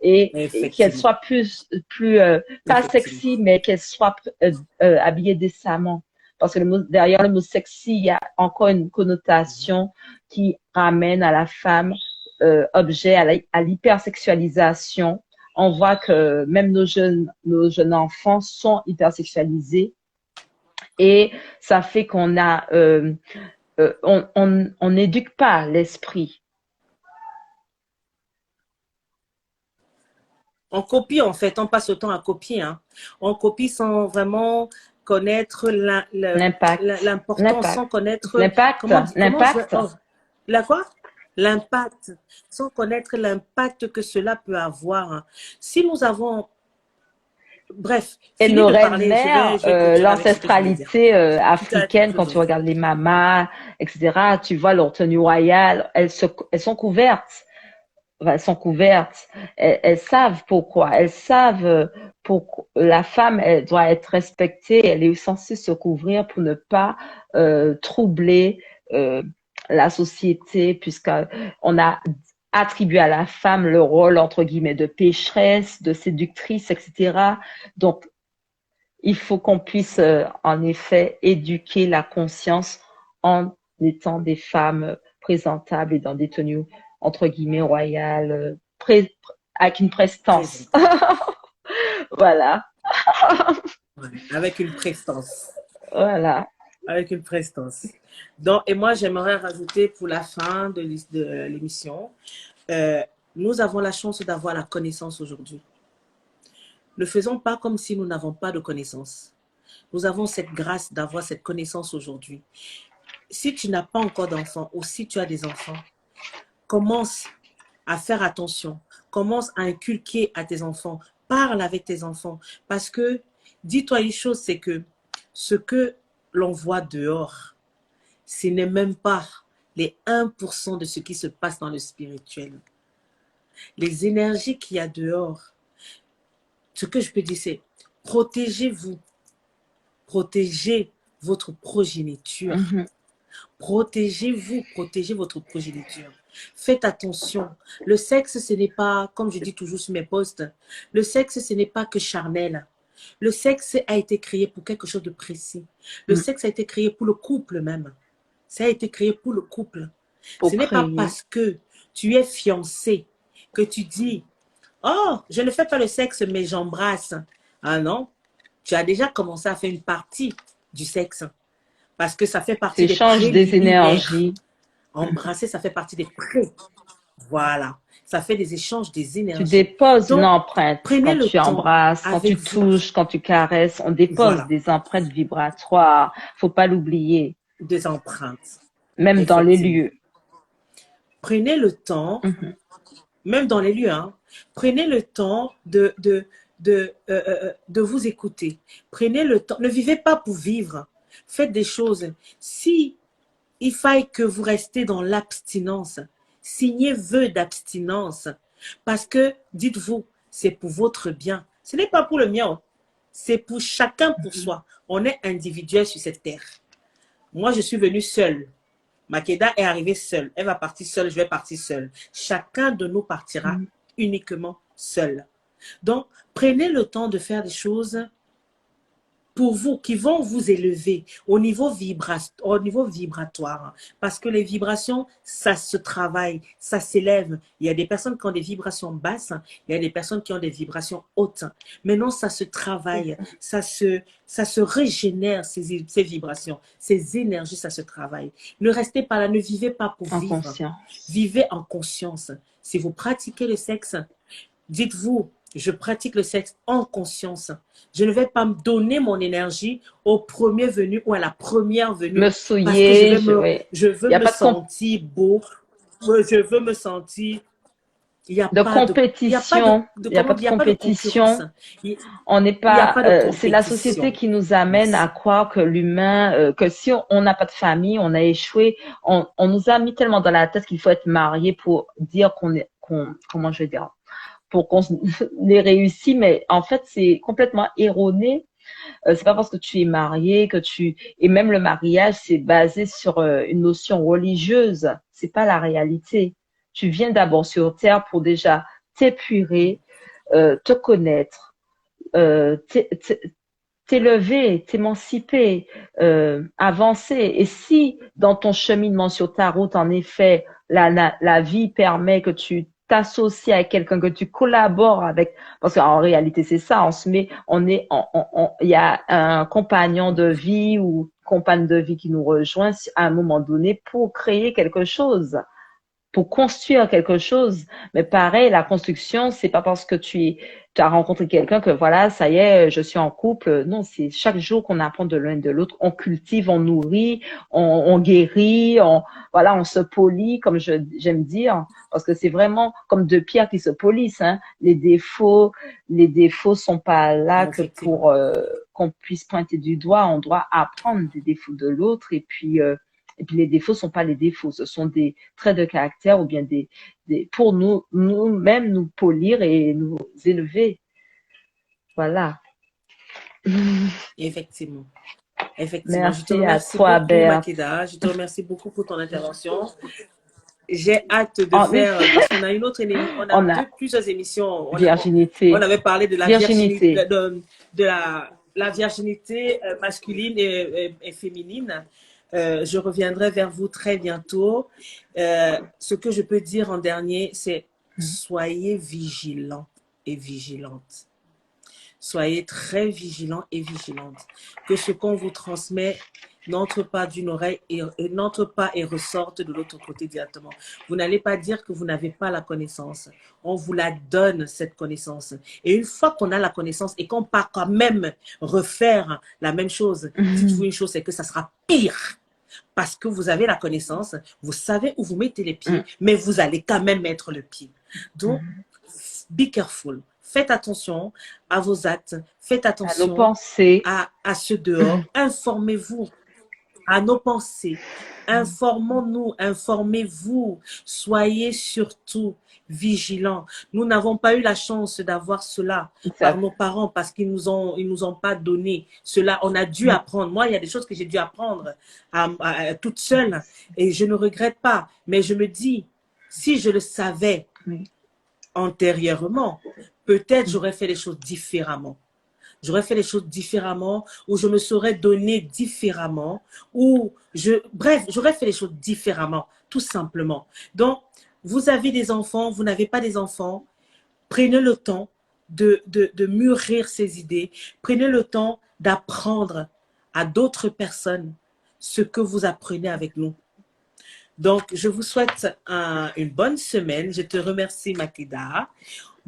et qu'elle Effectivement. soit pas Effectivement. sexy, mais qu'elle soit habillée décemment. Parce que derrière le mot sexy, il y a encore une connotation qui ramène à la femme objet, à l'hypersexualisation. On voit que même nos jeunes enfants sont hypersexualisés et ça fait qu'on a, on n'éduque pas l'esprit. On copie, en fait, on passe le temps à copier. Hein. On copie sans vraiment connaître L'impact, l'importance, sans l'impact, connaître, l'impact, comment je vais, l'impact. oh, la quoi? L'impact, sans connaître l'impact que cela peut avoir. Hein. Si nous avons, bref, Et fini nos de parler, reines-mères, je vais continuer avec ce que je voulais dire. l'ancestralité Si tu as quelque africaine, quand chose tu d'autre. regardes les mamas, etc., tu vois leur tenue royale, elles sont couvertes. Enfin, elles sont couvertes. Elles savent pourquoi. Elles savent pour la femme, elle doit être respectée. Elle est censée se couvrir pour ne pas troubler euh, la société, puisqu'on a attribué à la femme le rôle entre guillemets de pécheresse, de séductrice, etc. Donc il faut qu'on puisse en effet éduquer la conscience en étant des femmes présentables et dans des tenues entre guillemets royales, avec une prestance. Présentable. Voilà, Ouais. Avec une prestance. voilà. Avec une prestance. Donc, et moi, j'aimerais rajouter pour la fin de l'émission, euh, nous avons la chance d'avoir la connaissance aujourd'hui. Ne faisons pas comme si nous n'avons pas de connaissance. Nous avons cette grâce d'avoir cette connaissance aujourd'hui. Si tu n'as pas encore d'enfants ou si tu as des enfants, commence à faire attention. Commence à inculquer à tes enfants. Parle avec tes enfants. Parce que dis-toi une chose, c'est que ce que l'on voit dehors, ce n'est même pas les 1% de ce qui se passe dans le spirituel. Les énergies qu'il y a dehors, ce que je peux dire, c'est protégez-vous, protégez votre progéniture. Protégez-vous, protégez votre progéniture. Faites attention. Le sexe, ce n'est pas, comme je dis toujours sur mes posts, le sexe, ce n'est pas que charnel. Le sexe a été créé pour quelque chose de précis. Le sexe a été créé pour le couple même. Ça a été créé pour le couple. Pour Ce n'est pas créer. parce que tu es fiancé que tu dis « Oh, je ne fais pas le sexe, mais j'embrasse. » Ah non, tu as déjà commencé à faire une partie du sexe. Parce que ça fait partie des Échange des préliminaires. énergies. Embrasser, ça fait partie des pré. Voilà. Ça fait des échanges des Tu énergies. déposes une Donc, empreinte prenez quand le tu temps embrasses, quand avec tu vous. touches, quand tu caresses. On dépose Voilà. des empreintes vibratoires. Faut pas l'oublier. Des empreintes. Même dans les Effectivement. lieux. Prenez le temps, même dans les lieux, hein, prenez le temps de vous écouter. Prenez le temps. Ne vivez pas pour vivre. Faites des choses. Si il faille que vous restez dans l'abstinence, signez vœux d'abstinence. Parce que, dites-vous, c'est pour votre bien. Ce n'est pas pour le mien. C'est pour chacun pour soi. On est individuel sur cette terre. Moi, je suis venue seule. Makeda est arrivée seule. Elle va partir seule, je vais partir seule. Chacun de nous partira uniquement seul. Donc, prenez le temps de faire des choses pour vous, qui vont vous élever au niveau vibratoire. Parce que les vibrations, ça se travaille, ça s'élève. Il y a des personnes qui ont des vibrations basses, il y a des personnes qui ont des vibrations hautes. Maintenant, ça se travaille, ça se régénère, ces vibrations, ces énergies, ça se travaille. Ne restez pas là, ne vivez pas pour En vivre. conscience. Vivez en conscience. Si vous pratiquez le sexe, dites-vous, je pratique le sexe en conscience. Je ne vais pas me donner mon énergie au premier venu ou à la première venue. Me Parce que souiller, je veux me sentir beau. Je veux me sentir... Il n'y a de pas compétition. Il n'y a pas de compétition. On n'est pas. C'est la société qui nous amène à croire que l'humain, que si on n'a pas de famille, on a échoué. On nous a mis tellement dans la tête qu'il faut être marié pour dire comment je vais dire, pour qu'on ait réussi, mais en fait, c'est complètement erroné. C'est pas parce que tu es marié et même le mariage, c'est basé sur une notion religieuse. C'est pas la réalité. Tu viens d'abord sur terre pour déjà t'épurer, te connaître, t'élever, t'émanciper, avancer. Et si dans ton cheminement sur ta route, en effet, la vie permet que tu t'associes avec quelqu'un, que tu collabores avec, parce qu'en réalité c'est ça, il y a un compagnon de vie ou compagne de vie qui nous rejoint à un moment donné pour créer quelque chose, pour construire quelque chose. Mais pareil, la construction, c'est pas parce que tu as rencontré quelqu'un que voilà, ça y est, je suis en couple. Non, c'est chaque jour qu'on apprend de l'un et de l'autre. On cultive, on nourrit, on guérit, on se polit, comme j'aime dire, parce que c'est vraiment comme deux pierres qui se polissent, hein. Les défauts sont pas là que pour qu'on puisse pointer du doigt. On doit apprendre des défauts de l'autre et puis les défauts sont pas les défauts, ce sont des traits de caractère ou bien pour nous-mêmes nous polir et nous élever. Voilà. Effectivement. Merci Je te remercie à toi, beaucoup, Berthe. Makeda. Je te remercie beaucoup pour ton intervention. J'ai hâte de faire, parce qu'on a une autre émission, on a plusieurs émissions. Virginité. On avait parlé de la virginité, de la virginité masculine et féminine. Je reviendrai vers vous très bientôt. Ce que je peux dire en dernier, c'est soyez vigilants et vigilantes. Soyez très vigilants et vigilantes. Que ce qu'on vous transmet n'entre pas d'une oreille et n'entre pas et ressorte de l'autre côté directement. Vous n'allez pas dire que vous n'avez pas la connaissance. On vous la donne, cette connaissance. Et une fois qu'on a la connaissance et qu'on part quand même refaire la même chose, dites-vous une chose, c'est que ça sera pire. Parce que vous avez la connaissance, vous savez où vous mettez les pieds, mais vous allez quand même mettre le pied. Donc, be careful. faites attention à vos actes, faites À nos attention pensées. à ceux dehors, informez-vous à nos pensées. Informons-nous, informez-vous, soyez surtout vigilants. Nous n'avons pas eu la chance d'avoir cela par Exact. nos parents parce ils nous ont pas donné cela. On a dû apprendre. Moi, il y a des choses que j'ai dû apprendre toute seule et je ne regrette pas. Mais je me dis, si je le savais Oui. antérieurement, peut-être j'aurais fait les choses différemment. J'aurais fait les choses différemment, ou je me serais donné différemment, bref, j'aurais fait les choses différemment, tout simplement. Donc, vous avez des enfants, vous n'avez pas des enfants, prenez le temps de mûrir ces idées, prenez le temps d'apprendre à d'autres personnes ce que vous apprenez avec nous. Donc, je vous souhaite une bonne semaine. Je te remercie, Makeda.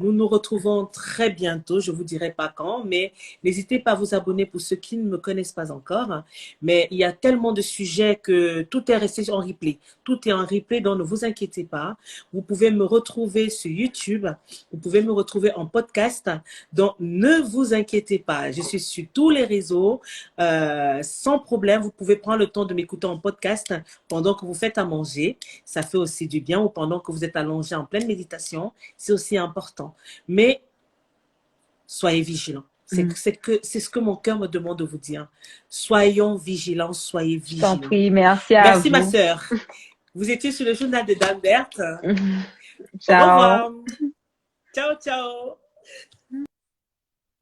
Nous nous retrouvons très bientôt. Je ne vous dirai pas quand, mais n'hésitez pas à vous abonner pour ceux qui ne me connaissent pas encore. Mais il y a tellement de sujets que tout est resté en replay. Tout est en replay, donc ne vous inquiétez pas. Vous pouvez me retrouver sur YouTube. Vous pouvez me retrouver en podcast. Donc, ne vous inquiétez pas. Je suis sur tous les réseaux sans problème. Vous pouvez prendre le temps de m'écouter en podcast pendant que vous faites à manger. Ça fait aussi du bien, ou pendant que vous êtes allongé en pleine méditation. C'est aussi important. Mais soyez vigilants. C'est ce que mon cœur me demande de vous dire. Soyons vigilants, soyez Je t'en vigilants. prie, merci à Merci, ma vous. sœur. Vous étiez sur le journal de Dame Berthe. Au Ciao. revoir. Ciao, ciao.